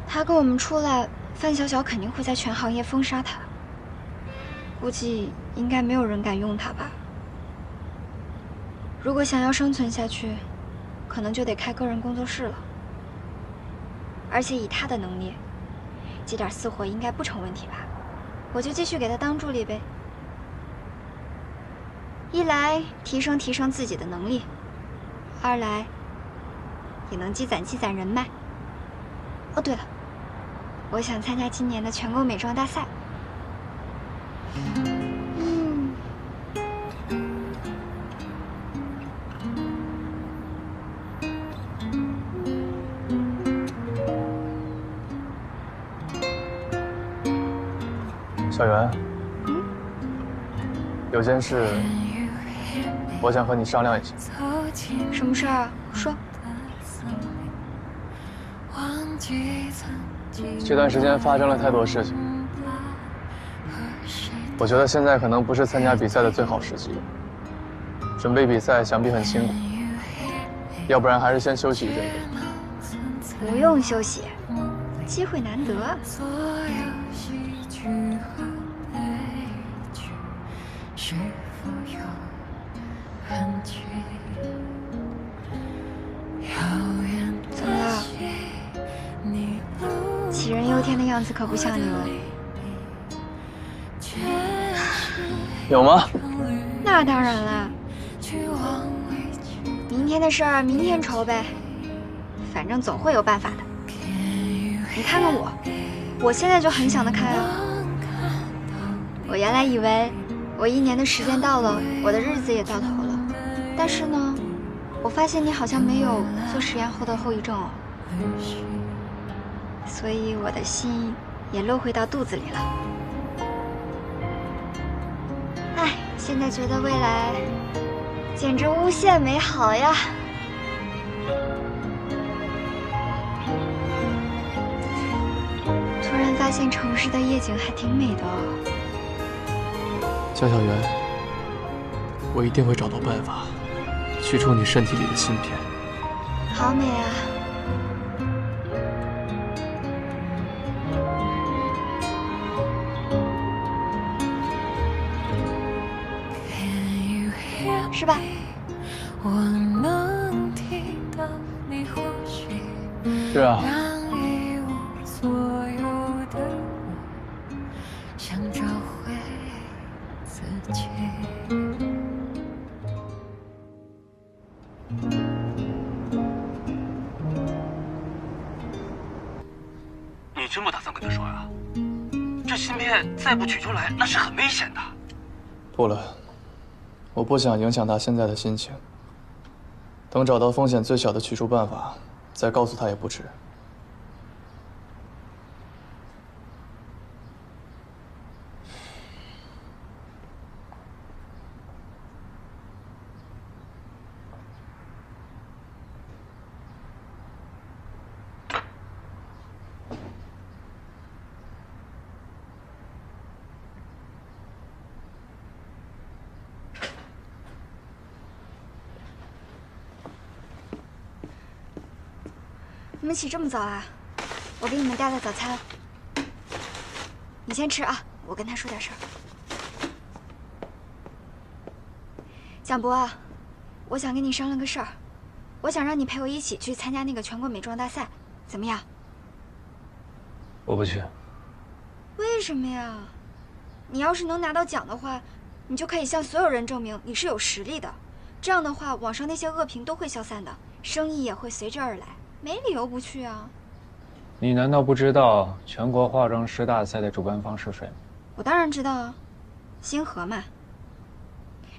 他跟我们出来，范小小肯定会在全行业封杀他，估计应该没有人敢用他吧。如果想要生存下去，可能就得开个人工作室了。而且以他的能力，接点私活应该不成问题吧？我就继续给他当助理呗。一来提升自己的能力，二来也能积攒人脉。哦，对了，我想参加今年的全国美妆大赛。小袁，有件事，我想和你商量一下。什么事儿啊？说。这段时间发生了太多事情，我觉得现在可能不是参加比赛的最好时机。准备比赛想必很辛苦，要不然还是先休息一阵吧。不用休息，机会难得。怎么了？杞人忧天的样子可不像你哦。有吗？那当然了。明天的事儿明天愁呗，反正总会有办法的。你看看我现在就很想得开啊。我原来以为我1年的时间到了，我的日子也到头了，但是呢，我发现你好像没有做实验后的后遗症哦，所以我的心也落回到肚子里了。哎，现在觉得未来简直无限美好呀！突然发现城市的夜景还挺美的哦。江小媛，我一定会找到办法取出你身体里的芯片。好美啊！是吧？是啊。你真不打算跟他说呀？这芯片再不取出来，那是很危险的。不了，我不想影响他现在的心情。等找到风险最小的取出办法，再告诉他也不迟。你们起这么早啊？我给你们带了早餐，你先吃啊，我跟他说点事儿。蒋博啊，我想跟你商量个事儿，我想让你陪我一起去参加那个全国美妆大赛，怎么样？我不去。为什么呀？你要是能拿到奖的话，你就可以向所有人证明你是有实力的，这样的话，网上那些恶评都会消散的，生意也会随之而来。没理由不去啊！你难道不知道全国化妆师大赛的主办方是谁吗？我当然知道啊，星河嘛。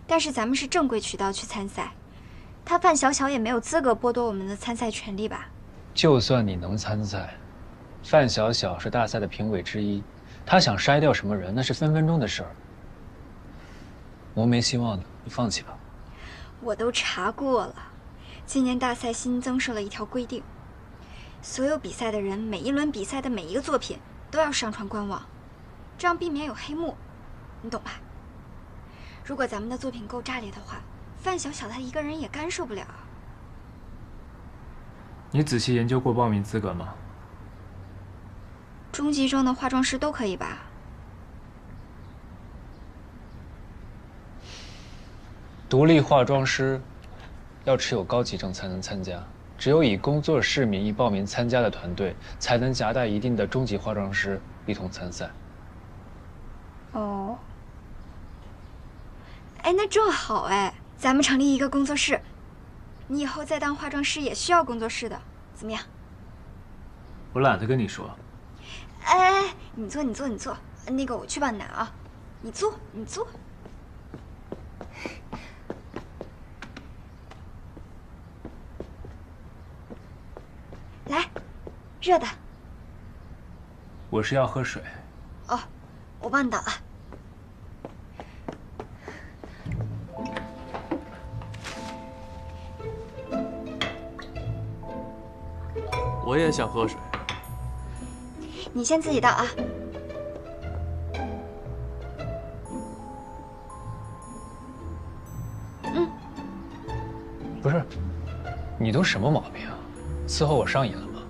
但是咱们是正规渠道去参赛，他范小小也没有资格剥夺我们的参赛权利吧？就算你能参赛，范小小是大赛的评委之一，他想筛掉什么人，那是分分钟的事儿。我没希望的，你放弃吧。我都查过了。今年大赛新增设了一条规定，所有比赛的人每一轮比赛的每一个作品都要上传官网，这样避免有黑幕，你懂吧？如果咱们的作品够炸裂的话，范小小他一个人也干涉不了。你仔细研究过报名资格吗？中级证的化妆师都可以吧？独立化妆师要持有高级证才能参加，只有以工作室名义报名参加的团队，才能夹带一定的中级化妆师一同参赛。哦，哎，那正好哎，咱们成立一个工作室，你以后再当化妆师也需要工作室的，怎么样？我懒得跟你说。哎，你坐，那个我去帮你拿啊，你坐。来，热的。我是要喝水。哦，我帮你倒了。我也想喝水。你先自己倒啊。你都什么毛病啊？伺候我上瘾了吗？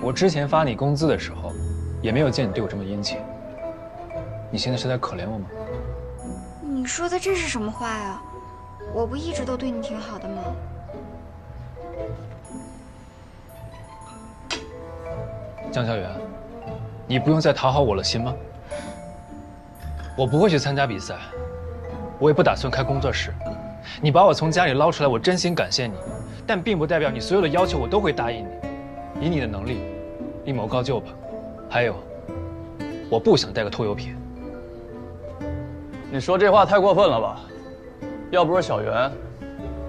我之前发你工资的时候，也没有见你对我这么殷勤。你现在是在可怜我吗？你说的这是什么话呀？我不一直都对你挺好的吗？江小媛，你不用再讨好我了，行吗？我不会去参加比赛，我也不打算开工作室。你把我从家里捞出来，我真心感谢你，但并不代表你所有的要求我都会答应你。以你的能力，另谋高就吧。还有，我不想带个拖油瓶。你说这话太过分了吧？要不是小袁，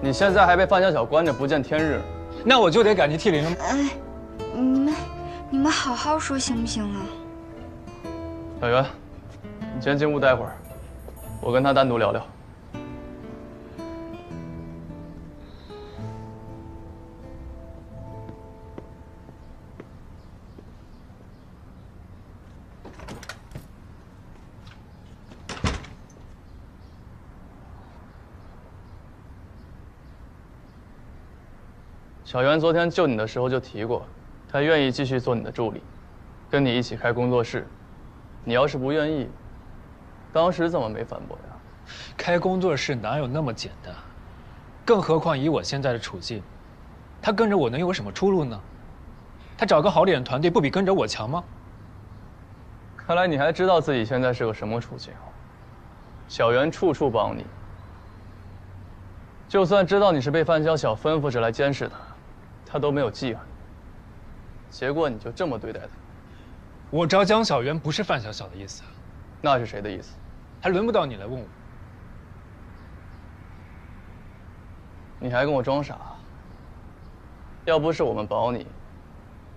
你现在还被范小小关着不见天日。那我就得赶去替林生。哎，你们好好说行不行啊？小袁，你先进屋待会儿，我跟他单独聊聊。小袁昨天救你的时候就提过，他愿意继续做你的助理，跟你一起开工作室。你要是不愿意，当时怎么没反驳呀？开工作室哪有那么简单？更何况以我现在的处境，他跟着我能有什么出路呢？他找个好点的团队不比跟着我强吗？看来你还知道自己现在是个什么处境。小袁处处帮你，就算知道你是被范小小吩咐着来监视他，他都没有记恨你。结果你就这么对待他。我招江小媛不是范小小的意思。那是谁的意思？还轮不到你来问我。你还跟我装傻？要不是我们保你，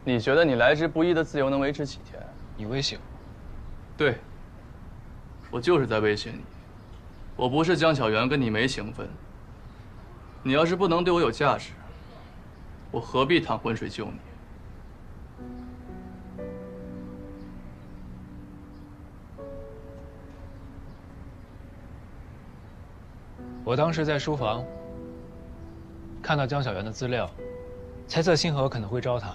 你觉得你来之不易的自由能维持几天？你威胁我？对，我就是在威胁你。我不是江小媛，跟你没情分。你要是不能对我有价值，我何必淌浑水救你？我当时在书房看到江小媛的资料，猜测星河可能会招她，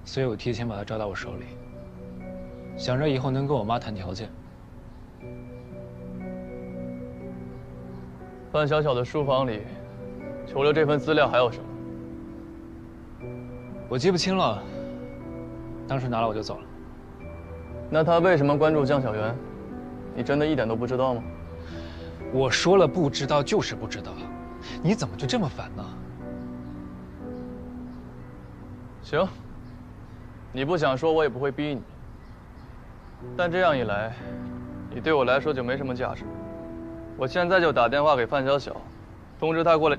所以我提前把她招到我手里，想着以后能跟我妈谈条件。范小小的书房里，除了这份资料还有什么？我记不清了，当时拿了我就走了。那他为什么关注江小媛？你真的一点都不知道吗？我说了不知道就是不知道，你怎么就这么烦呢？行，你不想说，我也不会逼你。但这样一来，你对我来说就没什么价值。我现在就打电话给范小小，通知他过来。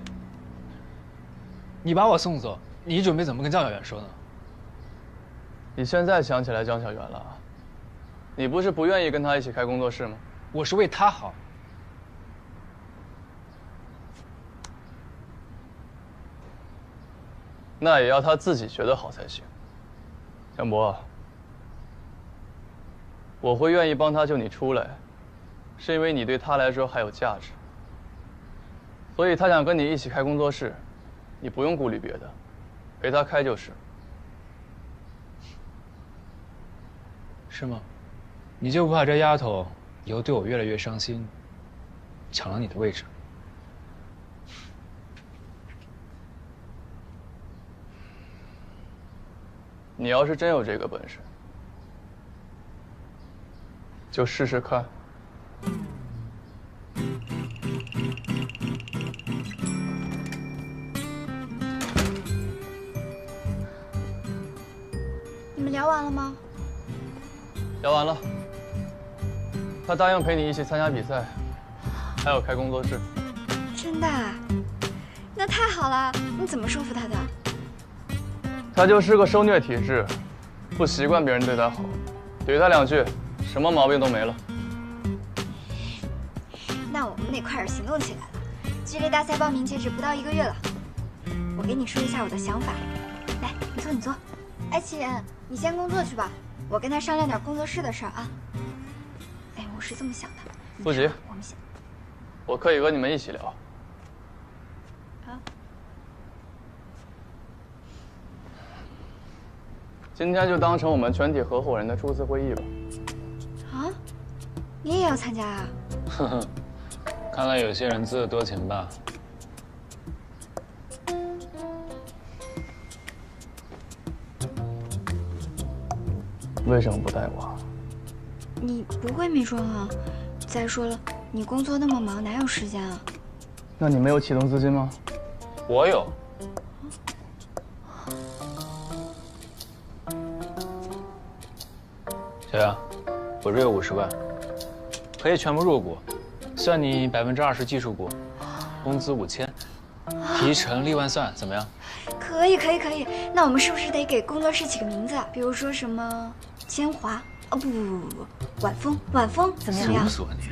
你把我送走，你准备怎么跟江小媛说呢？你现在想起来江小媛了？你不是不愿意跟他一起开工作室吗？我是为他好。那也要他自己觉得好才行。江博，我会愿意帮他救你出来，是因为你对他来说还有价值。所以他想跟你一起开工作室，你不用顾虑别的，陪他开就是。是吗？你就不怕这丫头以后对我越来越伤心，抢了你的位置？你要是真有这个本事，就试试看。你们聊完了吗？聊完了。他答应陪你一起参加比赛，还有开工作室。真的啊？那太好了！你怎么说服他的？他就是个受虐体质，不习惯别人对他好，怼他两句，什么毛病都没了。那我们得快点行动起来了。距离大赛报名截止不到1个月了，我给你说一下我的想法。来，你坐，你坐。哎，齐言，你先工作去吧，我跟他商量点工作室的事儿啊。哎，我是这么想的。不急，我们先。我可以和你们一起聊。今天就当成我们全体合伙人的初次会议吧。啊，你也要参加啊？呵呵，看来有些人自作多情吧。为什么不带我？你不会没装啊？再说了，你工作那么忙，哪有时间啊？那你没有启动资金吗？我有。小杨，我这有50万，可以全部入股，算你20%技术股，工资5000，提成立万算，怎么样？可以。那我们是不是得给工作室起个名字啊？比如说什么千华？哦不，晚风怎么样？死你！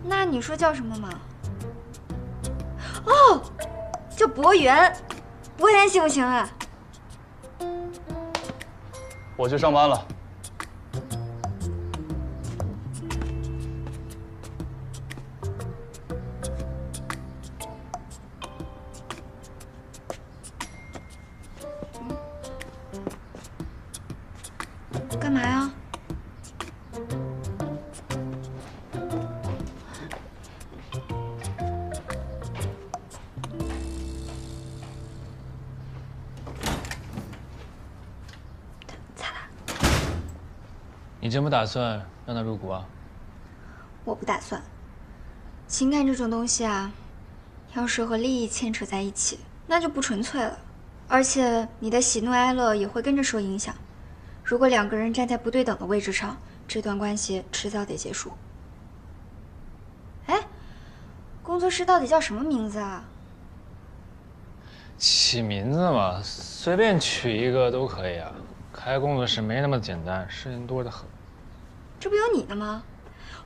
那你说叫什么嘛？哦，叫博源行不行啊？我去上班了。干嘛呀？你真不打算让他入股啊？我不打算。情感这种东西啊，要是和利益牵扯在一起，那就不纯粹了。而且你的喜怒哀乐也会跟着受影响。如果两个人站在不对等的位置上，这段关系迟早得结束。哎，工作室到底叫什么名字啊？起名字嘛，随便取一个都可以啊。开工作室没那么简单，事情多得很。这不有你的吗？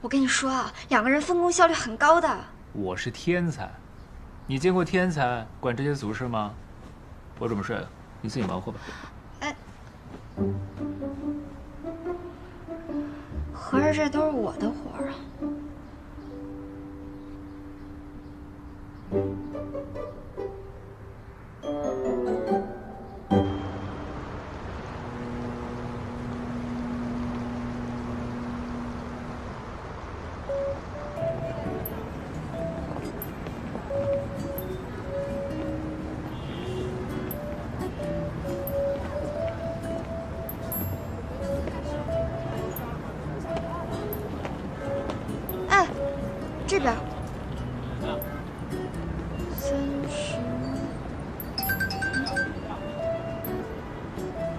我跟你说啊，两个人分工效率很高的。我是天才，你见过天才管这些俗事吗？我准备睡了，你自己忙活吧。哎，合着这都是我的活儿啊。这边30，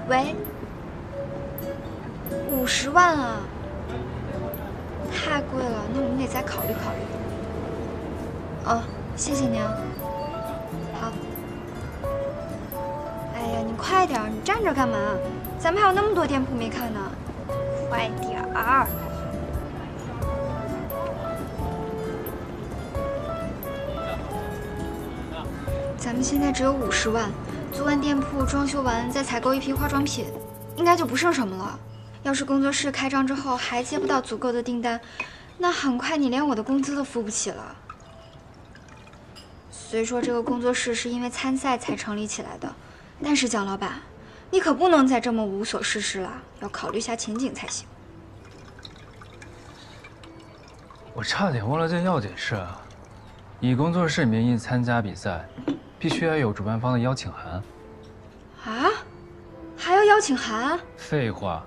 喂，50万啊，太贵了，那我们得再考虑考虑。哦，谢谢您啊。好。哎呀，你快点，你站着干嘛？咱们还有那么多店铺没看呢，快点儿。咱们现在只有50万，租完店铺、装修完，再采购一批化妆品，应该就不剩什么了。要是工作室开张之后还接不到足够的订单，那很快你连我的工资都付不起了。虽说这个工作室是因为参赛才成立起来的，但是蒋老板，你可不能再这么无所事事了，要考虑下前景才行。我差点忘了件要紧事啊，以工作室名义参加比赛。必须要有主办方的邀请函。啊？还要邀请函？废话，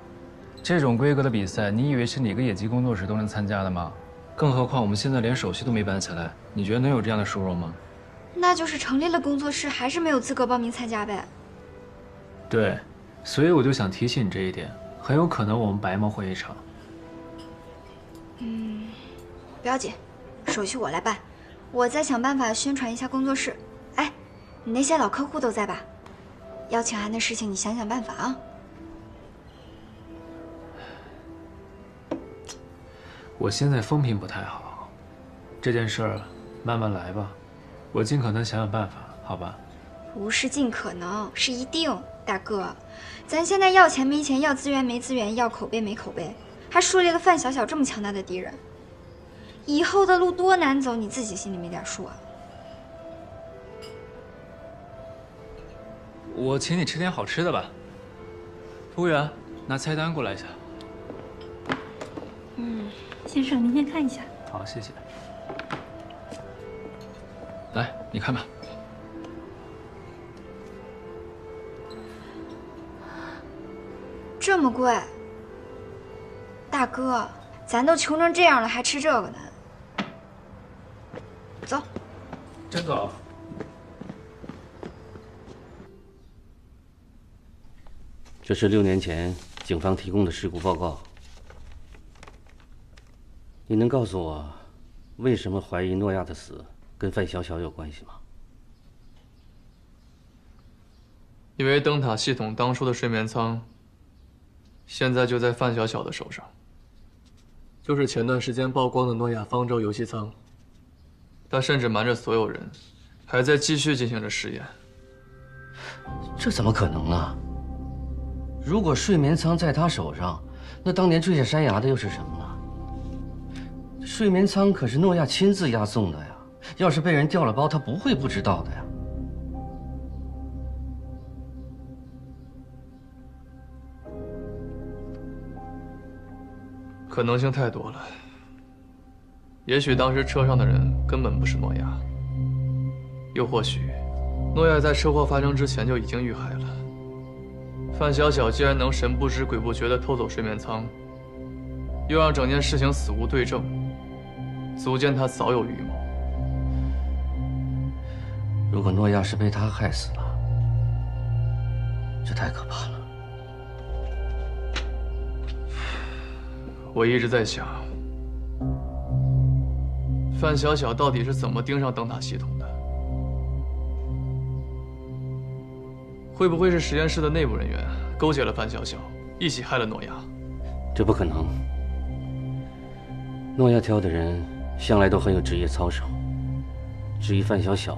这种规格的比赛，你以为是哪个野鸡工作室都能参加的吗？更何况我们现在连手续都没办起来，你觉得能有这样的殊荣吗？那就是成立了工作室，还是没有资格报名参加呗。对，所以我就想提醒你这一点，很有可能我们白忙活一场。不要紧，手续我来办，我再想办法宣传一下工作室。哎。你那些老客户都在吧？邀请函的事情你想想办法啊。我现在风评不太好，这件事儿慢慢来吧，我尽可能想想办法，好吧？不是尽可能，是一定，大哥。咱现在要钱没钱，要资源没资源，要口碑没口碑，还树立了范小小这么强大的敌人，以后的路多难走，你自己心里没点数啊？我请你吃点好吃的吧。服务员，拿菜单过来一下。先生，您先看一下。好，谢谢。来，你看吧。这么贵，大哥，咱都穷成这样了，还吃这个呢？走。真走。这是6年前警方提供的事故报告。你能告诉我，为什么怀疑诺亚的死跟范晓晓有关系吗？因为灯塔系统当初的睡眠舱，现在就在范晓晓的手上，就是前段时间曝光的诺亚方舟游戏舱。他甚至瞒着所有人，还在继续进行着试验。这怎么可能呢？如果睡眠舱在他手上，那当年坠下山崖的又是什么呢？睡眠舱可是诺亚亲自押送的呀，要是被人调了包，他不会不知道的呀。可能性太多了。也许当时车上的人根本不是诺亚，又或许，诺亚在车祸发生之前就已经遇害了。范晓晓既然能神不知鬼不觉地偷走睡眠舱，又让整件事情死无对证，足见他早有预谋。如果诺亚是被他害死了，这太可怕了。我一直在想，范晓晓到底是怎么盯上灯塔系统的？会不会是实验室的内部人员勾结了范晓晓，一起害了诺亚？这不可能。诺亚挑的人向来都很有职业操守。至于范晓晓，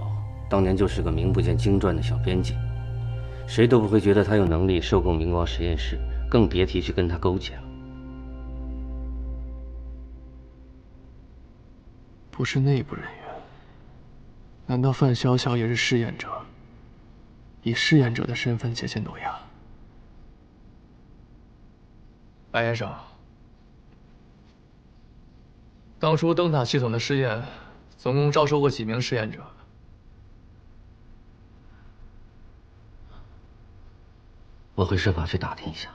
当年就是个名不见经传的小编辑，谁都不会觉得他有能力收购明光实验室，更别提去跟他勾结了。不是内部人员，难道范晓晓也是试验者？以试验者的身份接近诺亚？白先生，当初灯塔系统的试验，总共招收过几名试验者？我会设法去打听一下。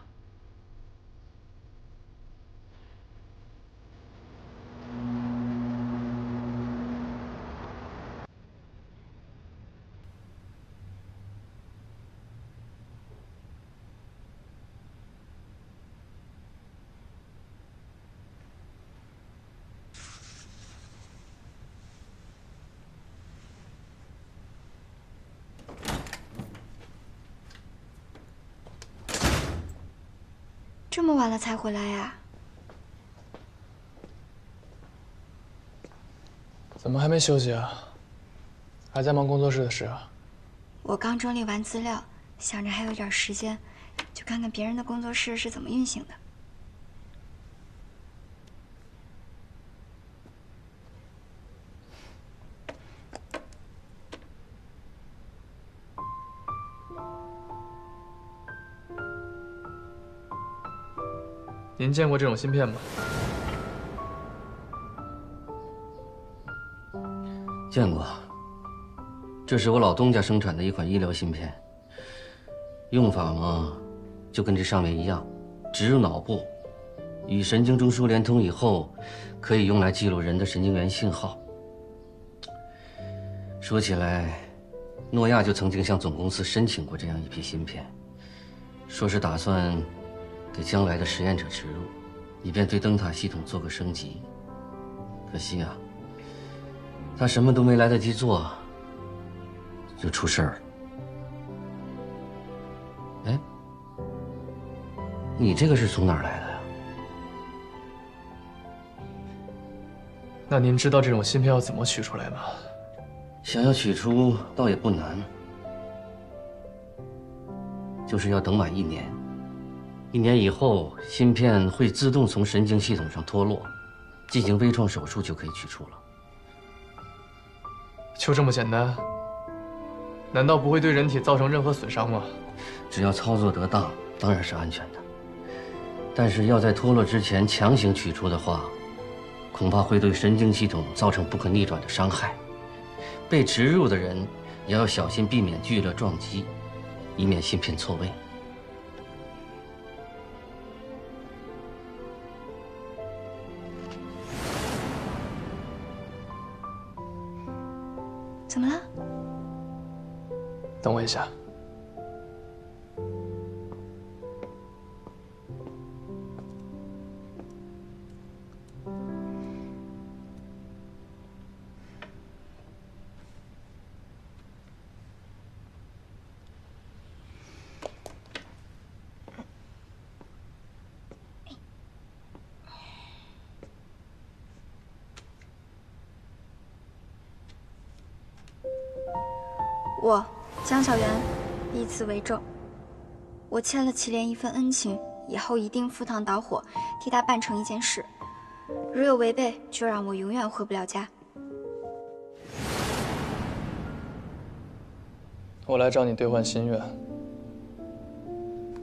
这么晚了才回来呀？怎么还没休息啊？还在忙工作室的事啊？我刚整理完资料，想着还有点时间，就看看别人的工作室是怎么运行的。您见过这种芯片吗？见过，这是我老东家生产的一款医疗芯片。用法嘛，就跟这上面一样，植入脑部，与神经中枢连通以后，可以用来记录人的神经元信号。说起来，诺亚就曾经向总公司申请过这样一批芯片，说是打算给将来的实验者植入，以便对灯塔系统做个升级。可惜啊，他什么都没来得及做，就出事儿了。哎，你这个是从哪儿来的呀？那您知道这种芯片要怎么取出来吗？想要取出倒也不难，就是要等满1年。1年以后，芯片会自动从神经系统上脱落，进行微创手术就可以取出了。就这么简单？难道不会对人体造成任何损伤吗？只要操作得当，当然是安全的。但是要在脱落之前强行取出的话，恐怕会对神经系统造成不可逆转的伤害。被植入的人也要小心避免剧烈撞击，以免芯片错位。怎么了？等我一下。我江小媛以此为证，我欠了祁连一份恩情，以后一定赴汤蹈火，替他办成一件事。如有违背，就让我永远回不了家。我来找你兑换心愿，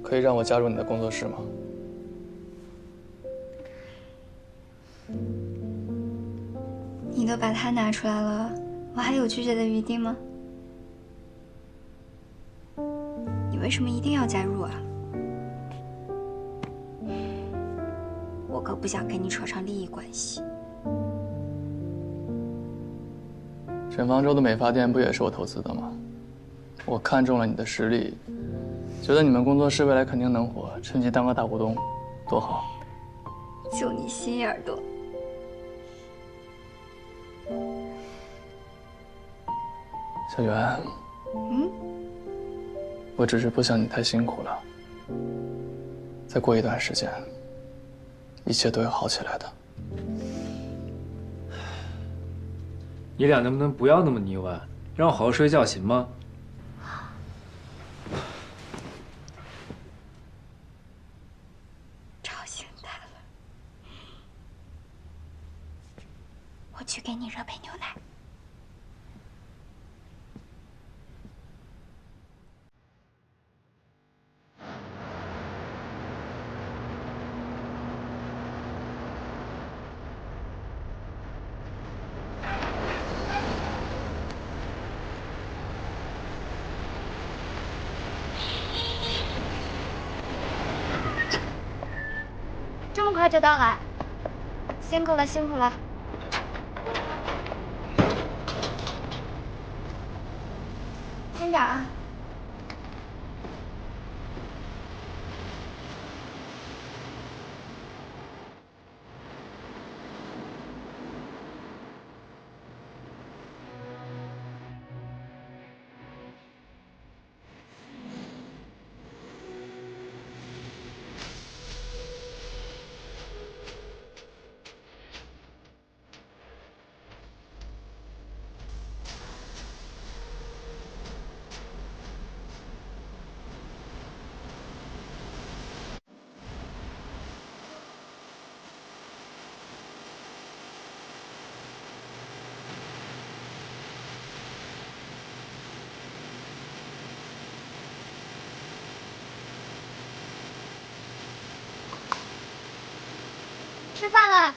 可以让我加入你的工作室吗？你都把它拿出来了，我还有拒绝的余地吗？你为什么一定要加入啊？我可不想跟你扯上利益关系。沈方舟的美发店不也是我投资的吗？我看中了你的实力，觉得你们工作室未来肯定能火，趁机当个大股东，多好。就你心眼儿多。小袁，我只是不想你太辛苦了。再过一段时间，一切都会好起来的。你俩能不能不要那么腻歪，让我好好睡觉行吗？吵醒他了，我去给你热杯牛奶。这么快就到了，辛苦了，辛苦了。先点啊。吃饭了。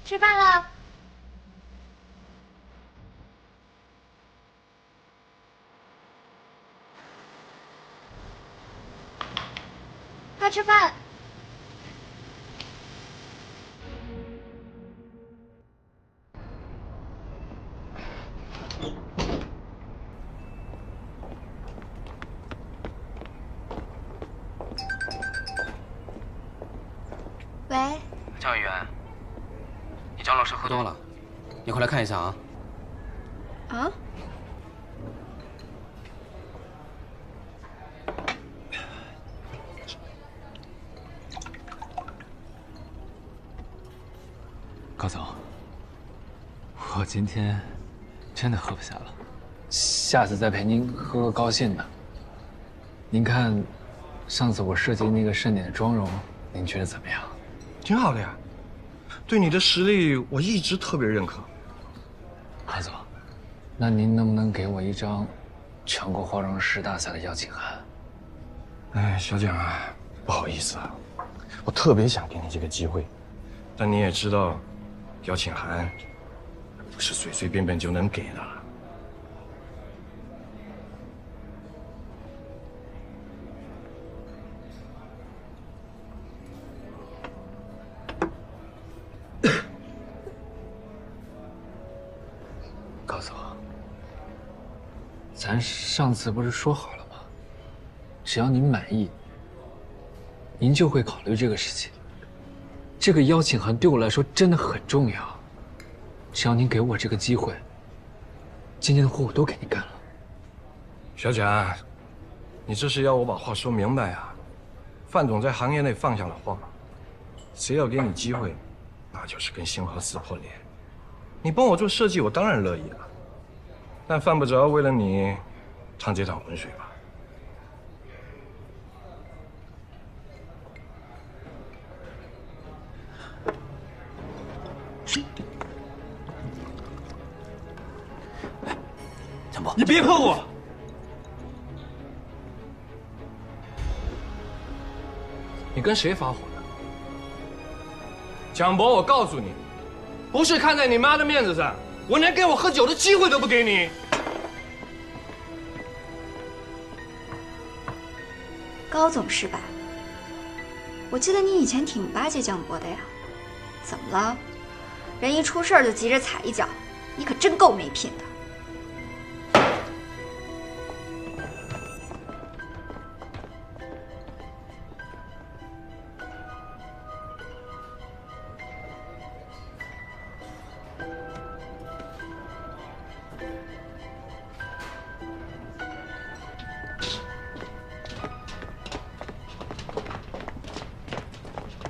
吃饭了。快吃饭。喂，江委员，你张老师喝多了，你快来看一下啊。啊？高总，我今天真的喝不下了，下次再陪您喝个高兴的。您看，上次我设计的那个盛典的妆容，您觉得怎么样？挺好的呀，对你的实力我一直特别认可。高总，那您能不能给我一张全国化妆师大赛的邀请函？哎，小蒋啊，不好意思啊，我特别想给你这个机会，但你也知道，邀请函不是随随便便就能给的。高总，咱上次不是说好了吗？只要您满意，您就会考虑这个事情。这个邀请函对我来说真的很重要，只要您给我这个机会，今天的活我都给您干了。小蒋，你这是要我把话说明白啊？范总在行业内放下了话，谁要给你机会，那就是跟星河撕破脸。你帮我做设计，我当然乐意了，但犯不着为了你趟这趟浑水吧。蒋博，你别碰我！你跟谁发火呢？蒋博，我告诉你，不是看在你妈的面子上，我连给我喝酒的机会都不给你。高总是吧？我记得你以前挺巴结蒋博的呀，怎么了？人一出事儿就急着踩一脚，你可真够没品的。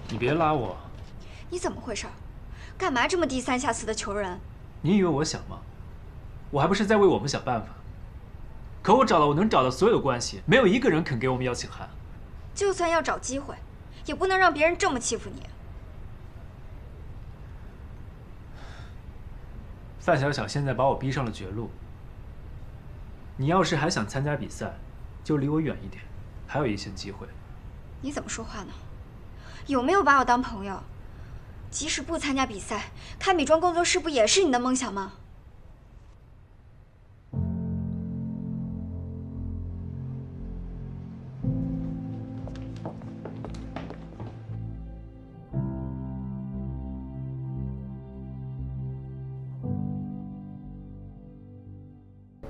你别拉我！你怎么回事？干嘛这么低三下四的求人？你以为我想吗？我还不是在为我们想办法。可我找了我能找的所有的关系，没有一个人肯给我们邀请函。就算要找机会，也不能让别人这么欺负你。范小小现在把我逼上了绝路。你要是还想参加比赛，就离我远一点，还有一线机会。你怎么说话呢？有没有把我当朋友？即使不参加比赛，开美妆工作室不也是你的梦想吗？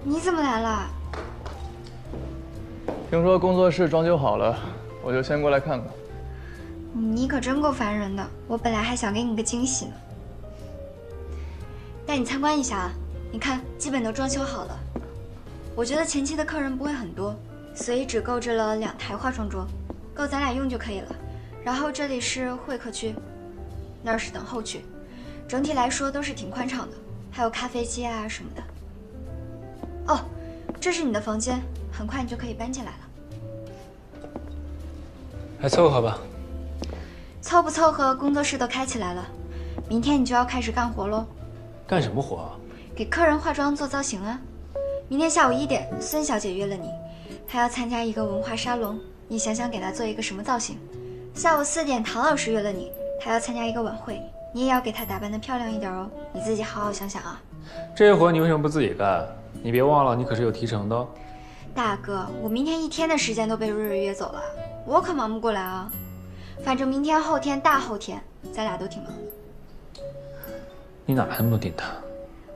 你怎么来了？听说工作室装修好了，我就先过来看看。你可真够烦人的，我本来还想给你个惊喜呢。带你参观一下啊，你看基本都装修好了。我觉得前期的客人不会很多，所以只购置了2台化妆桌，够咱俩用就可以了。然后这里是会客区，那儿是等候区，整体来说都是挺宽敞的，还有咖啡机啊什么的。哦，这是你的房间，很快你就可以搬进来了。还凑合吧。凑不凑合，工作室都开起来了，明天你就要开始干活喽。干什么活啊？给客人化妆做造型啊。明天下午1点，孙小姐约了你，她要参加一个文化沙龙，你想想给她做一个什么造型？下午4点，唐老师约了你，他要参加一个晚会，你也要给他打扮得漂亮一点哦。你自己好好想想啊。这些活你为什么不自己干？你别忘了，你可是有提成的哦。大哥，我明天1天的时间都被瑞瑞约走了，我可忙不过来啊。反正明天、后天、大后天，咱俩都挺忙的。你哪来那么多订单？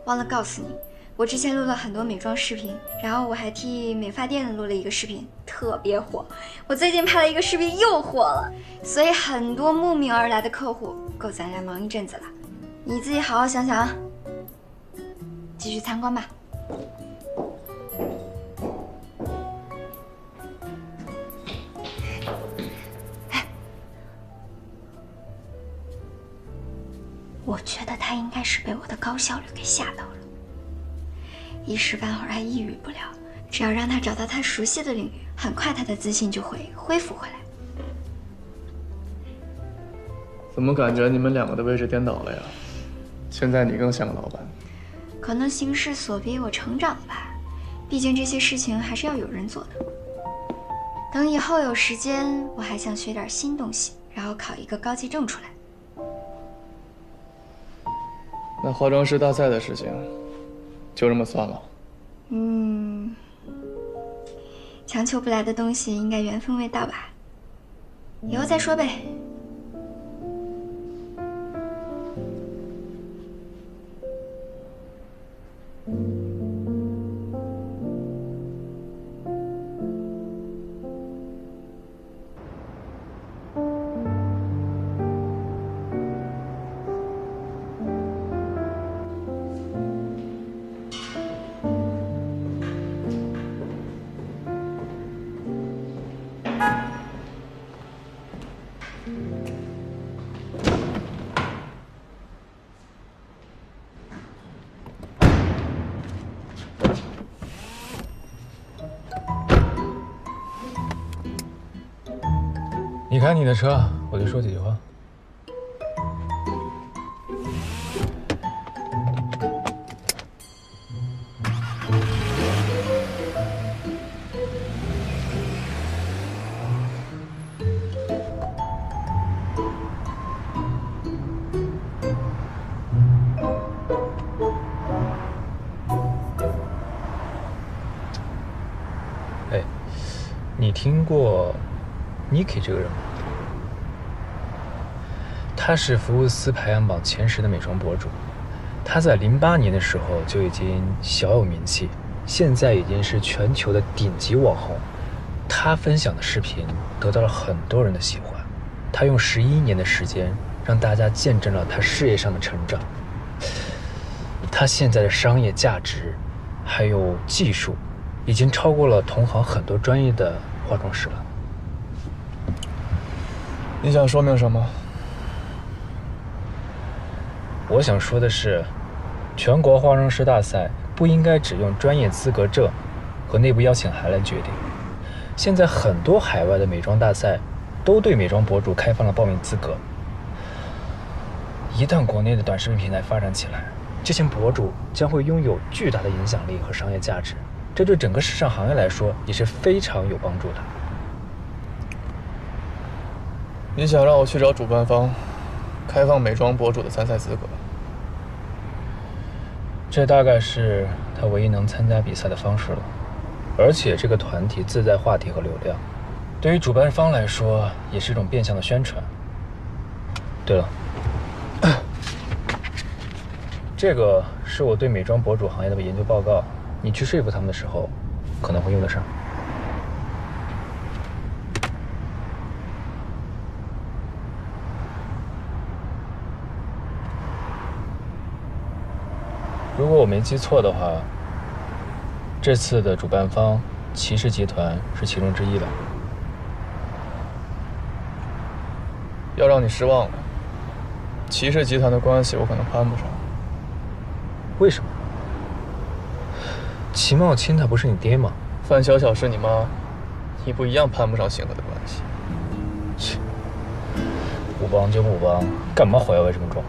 忘了告诉你，我之前录了很多美妆视频，然后我还替美发店录了一个视频，特别火。我最近拍了一个视频又火了，所以很多慕名而来的客户够咱俩忙一阵子了。你自己好好想想啊。继续参观吧。我觉得他是被我的高效率给吓到了，一时半会儿还抑郁不了。只要让他找到他熟悉的领域，很快他的自信就会恢复回来。怎么感觉你们两个的位置颠倒了呀？现在你更像个老板。可能形势所逼，我成长了吧。毕竟这些事情还是要有人做的。等以后有时间，我还想学点新东西，然后考一个高级证出来。那化妆师大赛的事情，就这么算了。强求不来的东西，应该缘分未到吧？以后再说呗。你开你的车，我就说几句话。哎，你听过 Niki 这个人吗？他是福布斯排行榜前10的美妆博主，他在08年的时候就已经小有名气，现在已经是全球的顶级网红。他分享的视频得到了很多人的喜欢，他用11年的时间让大家见证了他事业上的成长。他现在的商业价值还有技术，已经超过了同行很多专业的化妆师了。你想说明什么？我想说的是，全国化妆师大赛不应该只用专业资格证和内部邀请函来决定。现在很多海外的美妆大赛都对美妆博主开放了报名资格。一旦国内的短视频平台发展起来，这些博主将会拥有巨大的影响力和商业价值，这对整个时尚行业来说也是非常有帮助的。你想让我去找主办方开放美妆博主的参赛资格？这大概是他唯一能参加比赛的方式了。而且这个团体自带话题和流量，对于主办方来说也是一种变相的宣传。对了，这个是我对美妆博主行业的研究报告，你去说服他们的时候可能会用得上。如果我没记错的话，这次的主办方骑士集团是其中之一的。要让你失望了，骑士集团的关系我可能攀不上。为什么？齐茂清他不是你爹吗？范小小是你妈，你不一样攀不上星河的关系。切，不帮就不帮，干嘛火药味这么重？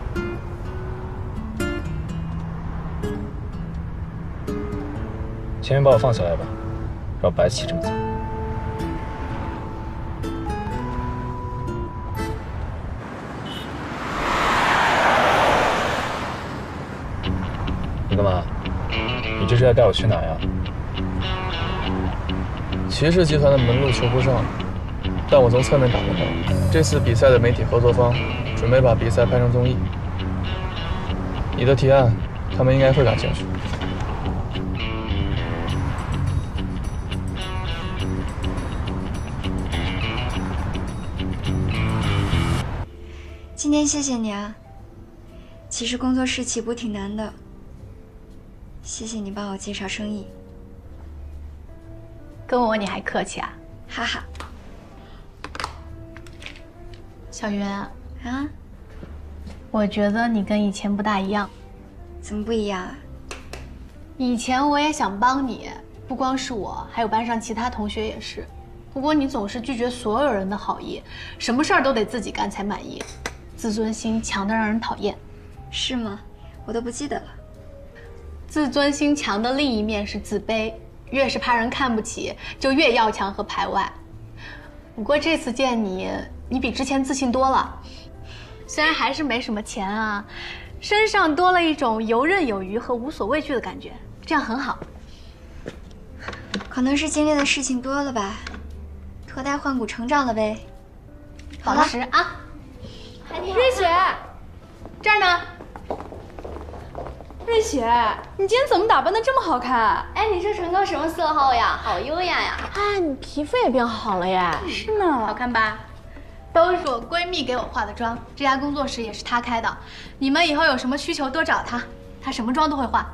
先把我放下来吧，让我白起这么走。你干嘛？你这是要带我去哪呀？骑士集团的门路求不上，但我从侧面打听到，这次比赛的媒体合作方准备把比赛拍成综艺。你的提案，他们应该会感兴趣。今天谢谢你啊，其实工作室起步挺难的，谢谢你帮我介绍生意。跟我你还客气啊，哈哈。小袁啊，我觉得你跟以前不大一样。怎么不一样啊？以前我也想帮你，不光是我，还有班上其他同学也是。不过你总是拒绝所有人的好意，什么事儿都得自己干才满意，自尊心强得让人讨厌。是吗？我都不记得了。自尊心强的另一面是自卑，越是怕人看不起，就越要强和排外。不过这次见你，你比之前自信多了。虽然还是没什么钱啊，身上多了一种游刃有余和无所畏惧的感觉，这样很好。可能是经历的事情多了吧，脱胎换骨成长了呗。好了保持啊。瑞雪，这儿呢。瑞雪，你今天怎么打扮的这么好看？哎，你这唇膏什么色号呀？好优雅呀！哎，你皮肤也变好了耶。是呢，好看吧？都是我闺蜜给我化的妆，这家工作室也是她开的。你们以后有什么需求多找她，她什么妆都会化。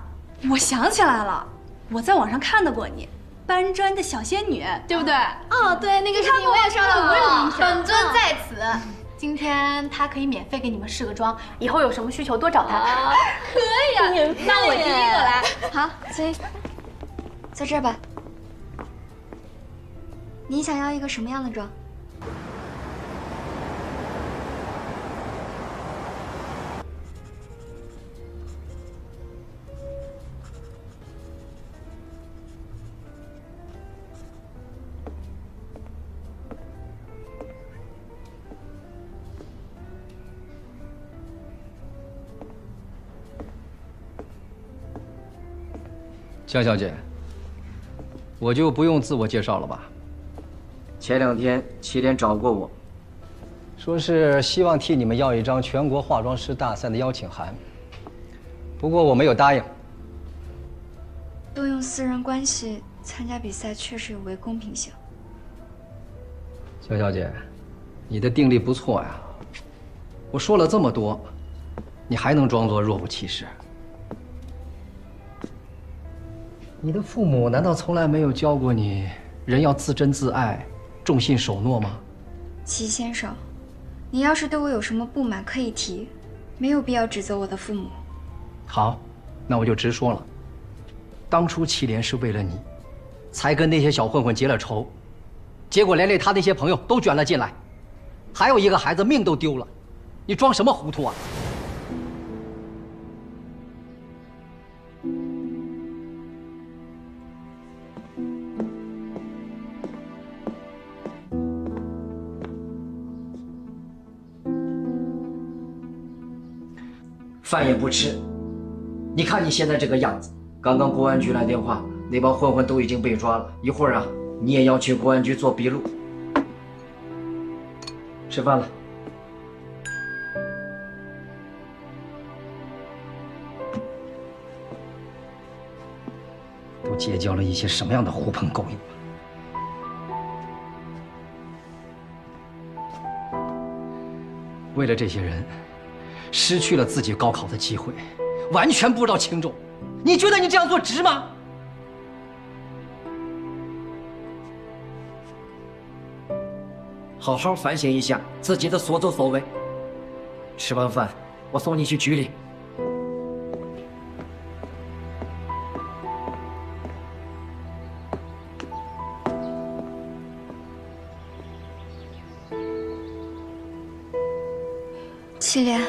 我想起来了，我在网上看到过你，搬砖的小仙女，对不对？哦，对，那个是你，我也刷到过。本尊在此。今天她可以免费给你们试个妆，以后有什么需求多找她。可以啊，那我第一个来。好，所以在这儿吧。你想要一个什么样的妆？江小姐，我就不用自我介绍了吧？前2天祁连找过我，说是希望替你们要一张全国化妆师大赛的邀请函，不过我没有答应。动用私人关系参加比赛确实有违公平性。江小姐，你的定力不错呀。我说了这么多，你还能装作若无其事？你的父母难道从来没有教过你，人要自珍自爱，重信守诺吗？祁先生，你要是对我有什么不满可以提，没有必要指责我的父母。好，那我就直说了。当初祁连是为了你，才跟那些小混混结了仇，结果连累他那些朋友都卷了进来，还有一个孩子命都丢了，你装什么糊涂啊？饭也不吃，你看你现在这个样子。刚刚公安局来电话，那帮混混都已经被抓了，一会儿啊，你也要去公安局做笔录。吃饭了。都结交了一些什么样的狐朋狗友？为了这些人，失去了自己高考的机会，完全不知道轻重。你觉得你这样做值吗？好好反省一下自己的所作所为。吃完饭，我送你去局里。祁连，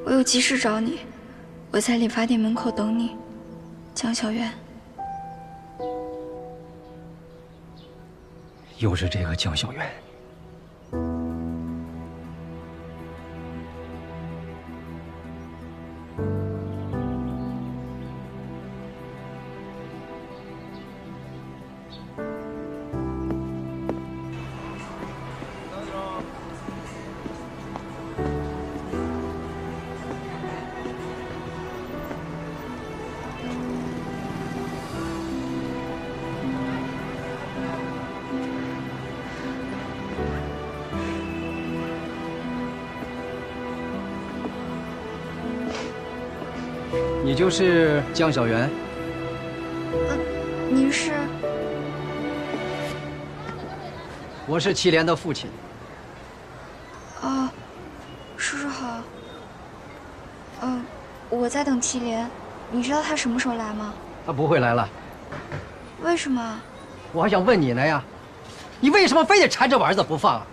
我有急事找你，我在理发店门口等你。江小媛。又是这个江小媛。你就是江小媛？您是？我是祁连的父亲。哦，叔叔好。我在等祁连。你知道他什么时候来吗？他不会来了。为什么？我还想问你呢呀，你为什么非得缠着我儿子不放啊？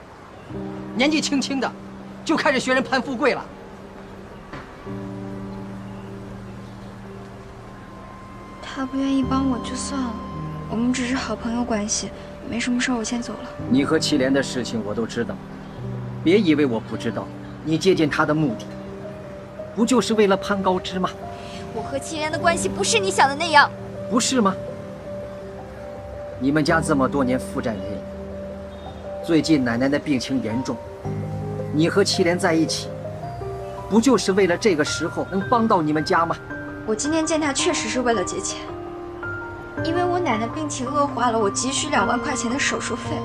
年纪轻轻的，就开始学人攀富贵了。他不愿意帮我就算了，我们只是好朋友关系，没什么事儿，我先走了。你和祁连的事情我都知道，别以为我不知道。你接近他的目的，不就是为了攀高枝吗？我和祁连的关系不是你想的那样。不是吗？你们家这么多年负债累累，最近奶奶的病情严重，你和祁连在一起，不就是为了这个时候能帮到你们家吗？我今天见他确实是为了借钱，因为我奶奶病情恶化了，我急需2万块钱的手术费。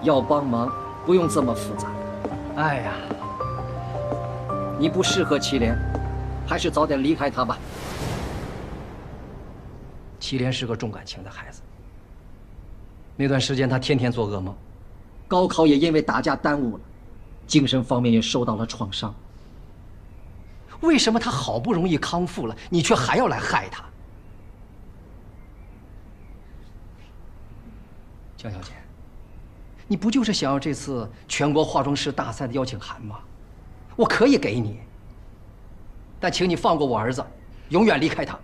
要帮忙不用这么复杂。哎呀，你不适合祁连，还是早点离开他吧。祁连是个重感情的孩子，那段时间他天天做噩梦，高考也因为打架耽误了，精神方面也受到了创伤。为什么他好不容易康复了，你却还要来害他？江小姐，你不就是想要这次全国化妆师大赛的邀请函吗？我可以给你，但请你放过我儿子，永远离开他。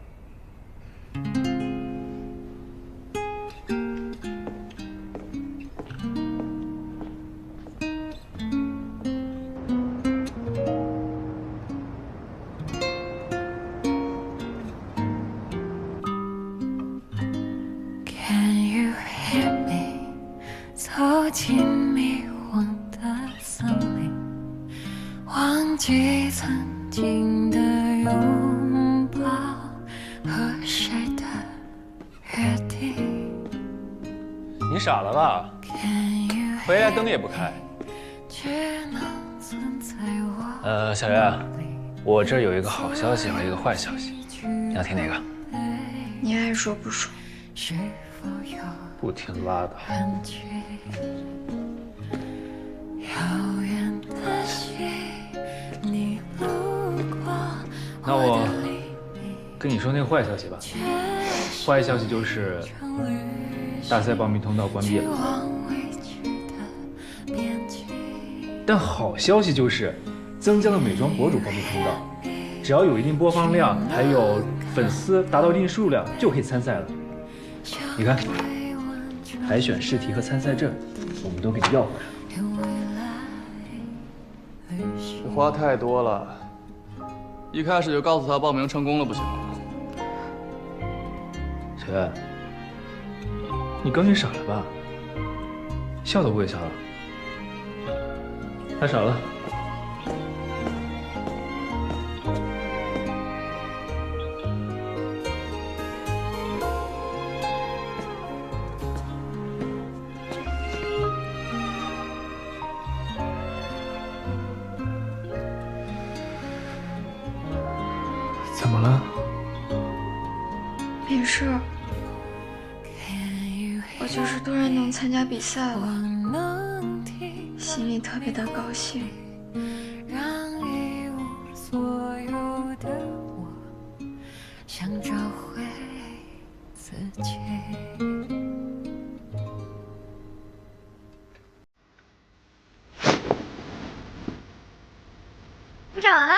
走进迷惘的森林，忘记曾经的拥抱和谁的约定。你傻了吧？回来灯也不开。小袁，我这儿有一个好消息和一个坏消息，你要听哪个？你爱说不说。不听拉倒。那我跟你说那个坏消息吧。坏消息就是大赛报名通道关闭了。但好消息就是增加了美妆博主报名通道，只要有一定播放量，还有粉丝达到一定数量，就可以参赛了。你看，海选试题和参赛证我们都给你要回来了。这话太多了，一开始就告诉他报名成功了不行吗？小袁，你刚才傻了吧？笑都不会笑了，太傻了。怎么了？没事，我就是突然能参加比赛了，心里特别的高兴。让一无所有的我想找回自己。你找啊？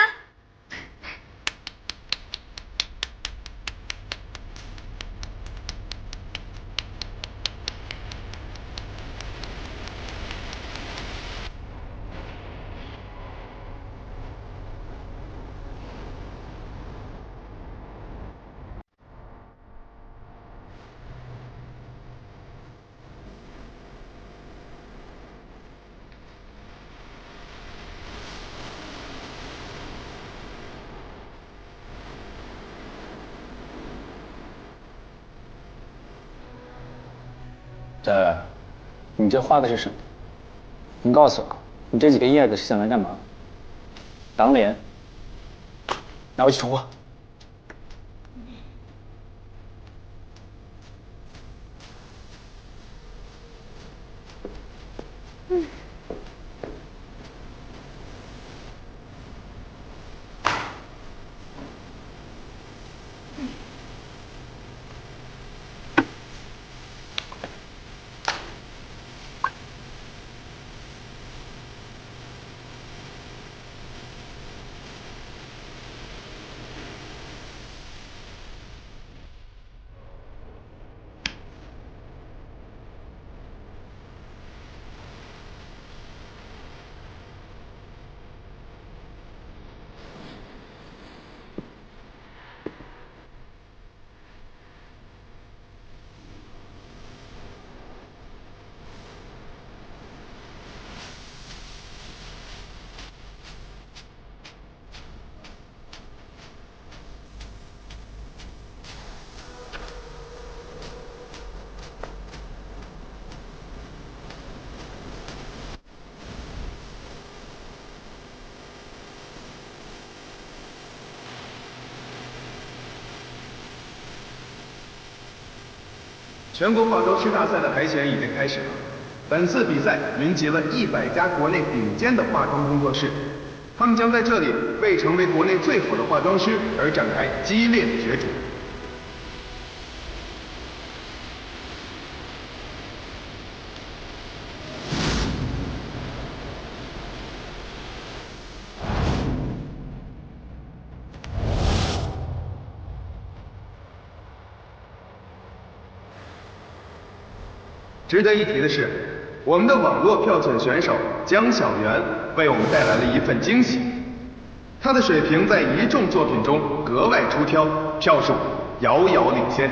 小袁，你这画的是什么？你告诉我，你这几个叶子是想来干嘛？挡脸？拿回去重画。全国化妆师大赛的海选已经开始了。本次比赛云集了100家国内顶尖的化妆工作室，他们将在这里为成为国内最好的化妆师而展开激烈的角逐。值得一提的是，我们的网络票选选手江小媛为我们带来了一份惊喜。她的水平在一众作品中格外出挑，票数遥遥领先。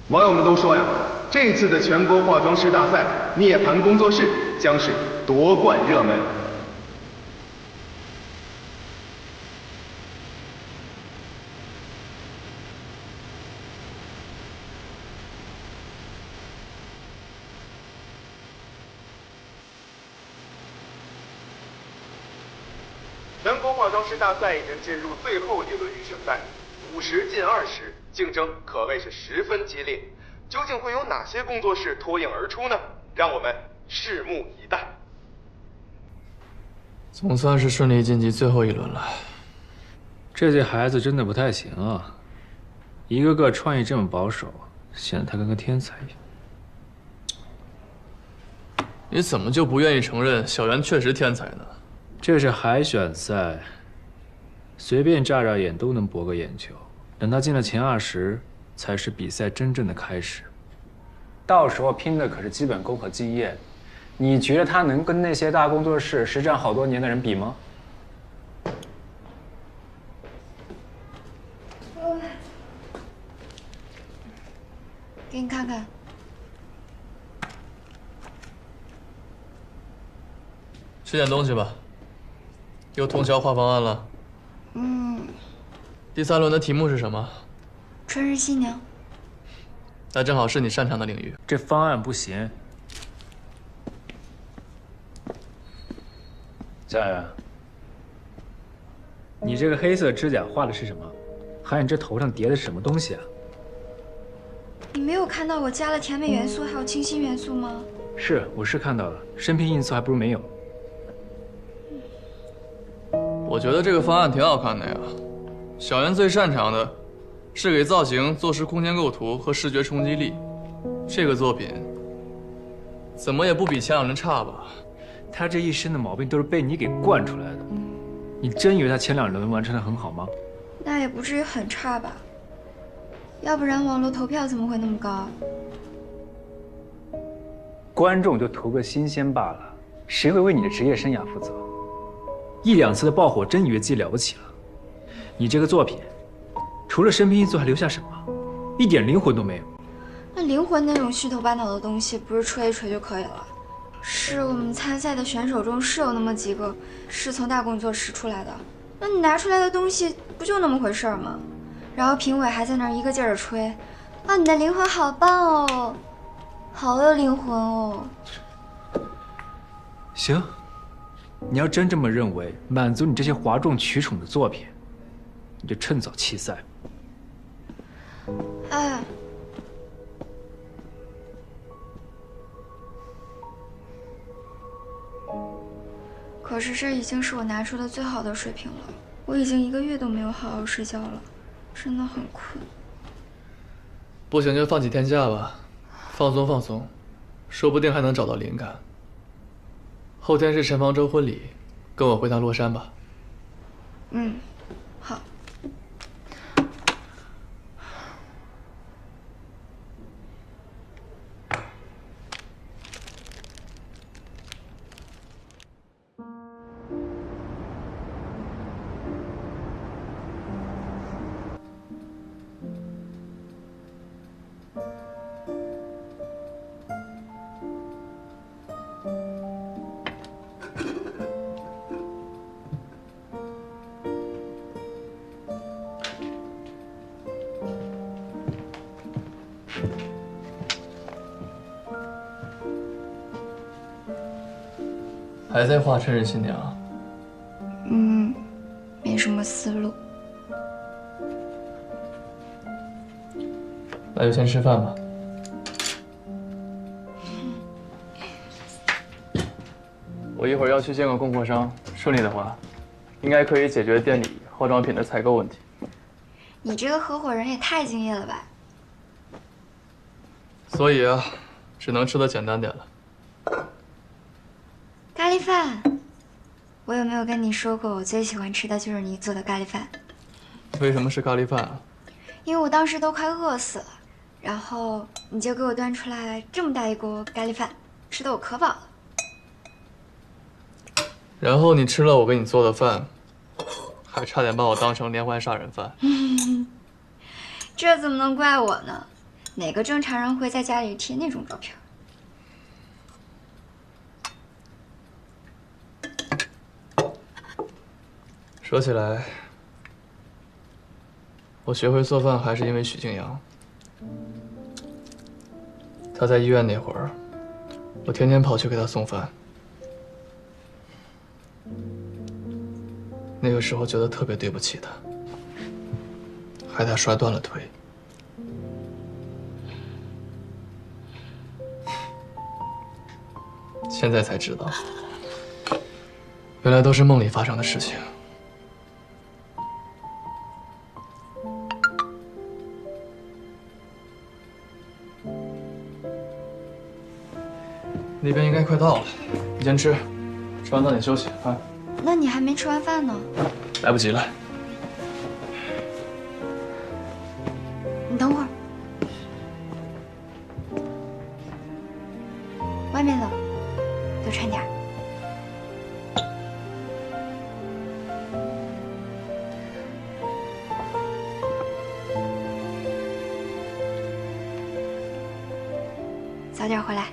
网友们都说呀，这次的全国化妆师大赛，涅槃工作室将是夺冠热门。全国化妆师大赛已经进入最后一轮预选赛，50进20，竞争可谓是十分激烈。究竟会有哪些工作室脱颖而出呢？让我们拭目以待。总算是顺利晋级最后一轮了。这些孩子真的不太行啊，一个个创意这么保守，显得他跟个天才一样。你怎么就不愿意承认小袁确实天才呢？这是海选赛，随便眨眨眼都能博个眼球。等他进了前20，才是比赛真正的开始。到时候拼的可是基本功和经验，你觉得他能跟那些大工作室实战好多年的人比吗？给你看看。吃点东西吧。又通宵画方案了。第3轮的题目是什么？春日新娘。那正好是你擅长的领域。这方案不行。佳媛，你这个黑色指甲画的是什么？还有你这头上叠的是什么东西啊？你没有看到我加了甜美元素还有清新元素吗？是，我是看到了，生拼因素还不如没有。我觉得这个方案挺好看的呀。小袁最擅长的是给造型做实空间构图和视觉冲击力，这个作品怎么也不比前2人差吧？他这一身的毛病都是被你给惯出来的。你真以为他前2轮完成的很好吗？那也不至于很差吧？要不然网络投票怎么会那么高？观众就图个新鲜罢了，谁会为你的职业生涯负责？1、2次的爆火，真以为自己了不起了？你这个作品，除了生拼因素还留下什么？一点灵魂都没有。那灵魂那种虚头巴脑的东西，不是吹一吹就可以了？是我们参赛的选手中是有那么几个是从大工作室出来的，那你拿出来的东西不就那么回事吗？然后评委还在那儿一个劲儿吹，啊，你的灵魂好棒哦，好有灵魂哦。行。你要真这么认为，满足你这些哗众取宠的作品，你就趁早弃赛。哎，可是这已经是我拿出的最好的水平了。我已经1个月都没有好好睡觉了，真的很困。不行就放几天假吧，放松放松，说不定还能找到灵感。后天是陈方舟婚礼，跟我回趟洛杉吧。好。还在画春日新娘？没什么思路。那就先吃饭吧。我一会儿要去见个供货商，顺利的话，应该可以解决店里化妆品的采购问题。你这个合伙人也太敬业了吧！所以啊，只能吃的简单点了。咖喱饭，我有没有跟你说过，我最喜欢吃的就是你做的咖喱饭？为什么是咖喱饭啊？因为我当时都快饿死了，然后你就给我端出来这么大一锅咖喱饭，吃的我可饱了。然后你吃了我给你做的饭，还差点把我当成连环杀人犯。这怎么能怪我呢？哪个正常人会在家里贴那种照片？说起来，我学会做饭还是因为许静阳。他在医院那会儿，我天天跑去给他送饭。那个时候觉得特别对不起他，害他摔断了腿。现在才知道，原来都是梦里发生的事情。那边应该快到了，你先吃，吃完早点休息啊。那你还没吃完饭呢。来不及了。你等会儿，外面冷，多穿点儿。早点回来。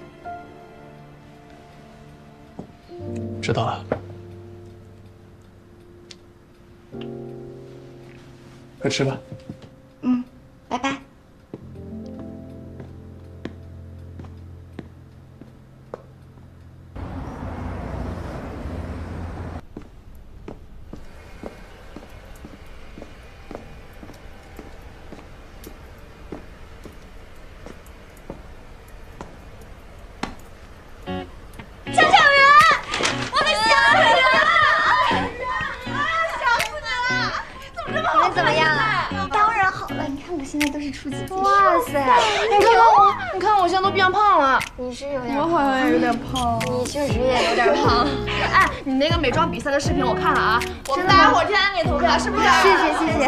知道了。快吃吧。嗯，拜拜。现在都是初级技术。哇塞！你看我现在都变胖了。你是有点，我好像有点胖。你确实也有点胖。哎，你那个美妆比赛的视频我看了啊，我们大伙天天给你投票，是不是？谢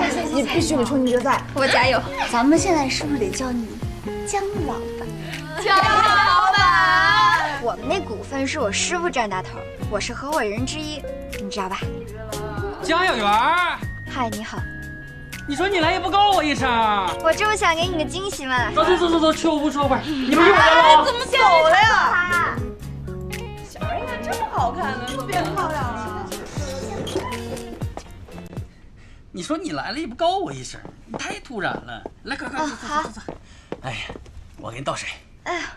谢。你必须得冲击决赛，我加油。咱们现在是不是得叫你姜老板？姜老板，我们那股份是我师傅占大头，我是合伙人之一，你知道吧？姜小圆，嗨，你好。你说你来也不告我一声，我这不想给你个惊喜吗？走，去我屋说会儿。你们一会儿来了。怎么走了呀？小人咋这么好看呢？特别漂亮啊！你说你来了也不告我一声，你太突然了。来，快，走。哎呀，我给你倒水。哎呀，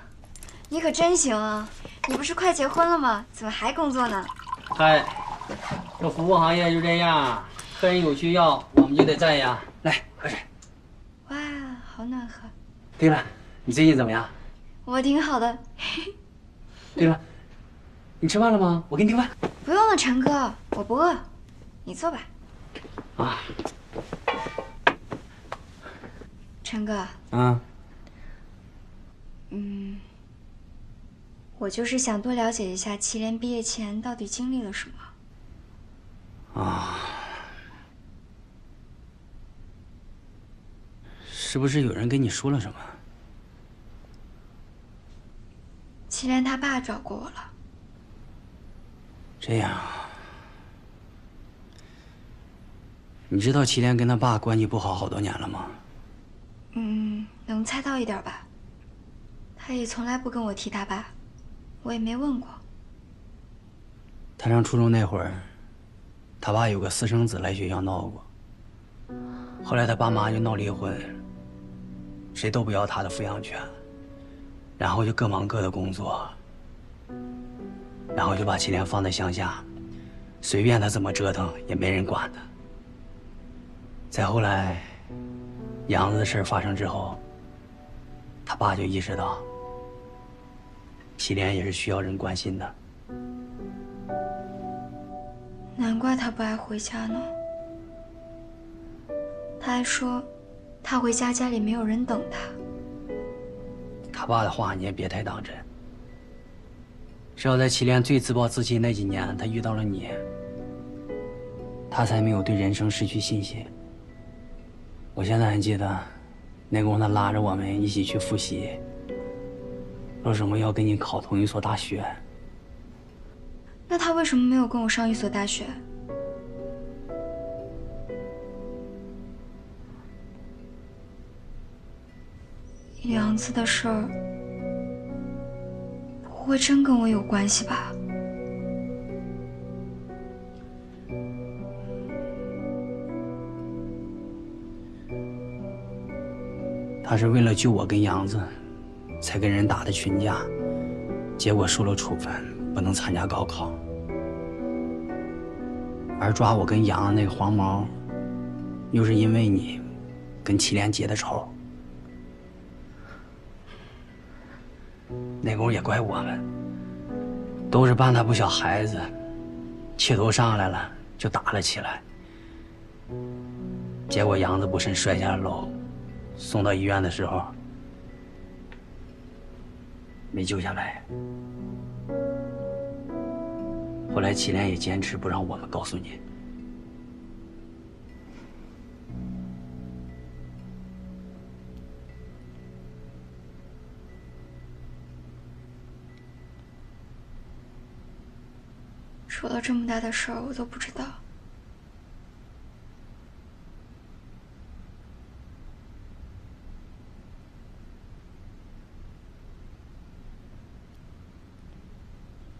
你可真行啊！你不是快结婚了吗？怎么还工作呢？嗨，这服务行业就这样。客人有需要，我们就得赞扬。来，喝水。哇，好暖和。对了，你最近怎么样？我挺好的。对了，你吃饭了吗？我给你订饭。不用了，陈哥，我不饿，你坐吧。啊。陈哥。啊。我就是想多了解一下祁连毕业前到底经历了什么。啊。是不是有人跟你说了什么？祁连他爸找过我了。这样啊，你知道祁连跟他爸关系不好好多年了吗？能猜到一点吧。他也从来不跟我提他爸，我也没问过。他上初中那会儿，他爸有个私生子来学校闹过，后来他爸妈就闹离婚。谁都不要他的抚养权，然后就各忙各的工作，然后就把祁连放在乡下，随便他怎么折腾也没人管他。再后来，杨子的事发生之后，爸就意识到，祁连也是需要人关心的。难怪他不爱回家呢。他还说，他回家家里没有人等他。他爸的话你也别太当真。只要在祁连最自暴自弃那几年，他遇到了你，他才没有对人生失去信心。我现在还记得，那功夫他拉着我们一起去复习，说什么要跟你考同一所大学。那他为什么没有跟我上一所大学？梁子的事儿，不会真跟我有关系吧？他是为了救我跟杨子，才跟人打的群架，结果受了处分，不能参加高考。而抓我跟杨那个黄毛，又是因为你跟祁连结的仇。那功夫也怪我们，都是半大不小孩子，气头上来了就打了起来。结果杨子不慎摔下了楼，送到医院的时候没救下来。后来祁连也坚持不让我们告诉你。出了这么大的事儿，我都不知道。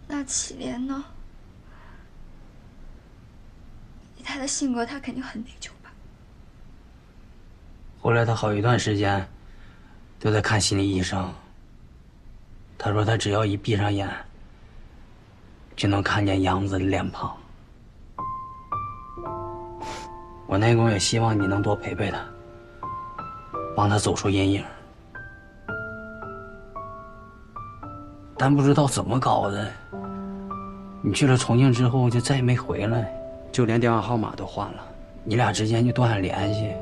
那祁连呢？以他的性格，他肯定很内疚吧。后来他好一段时间都在看心理医生。他说他只要一闭上眼，就能看见杨子的脸庞。我那功也希望你能多陪陪他，帮他走出阴影。但不知道怎么搞的，你去了重庆之后就再也没回来，就连电话号码都换了，你俩之间就断了联系。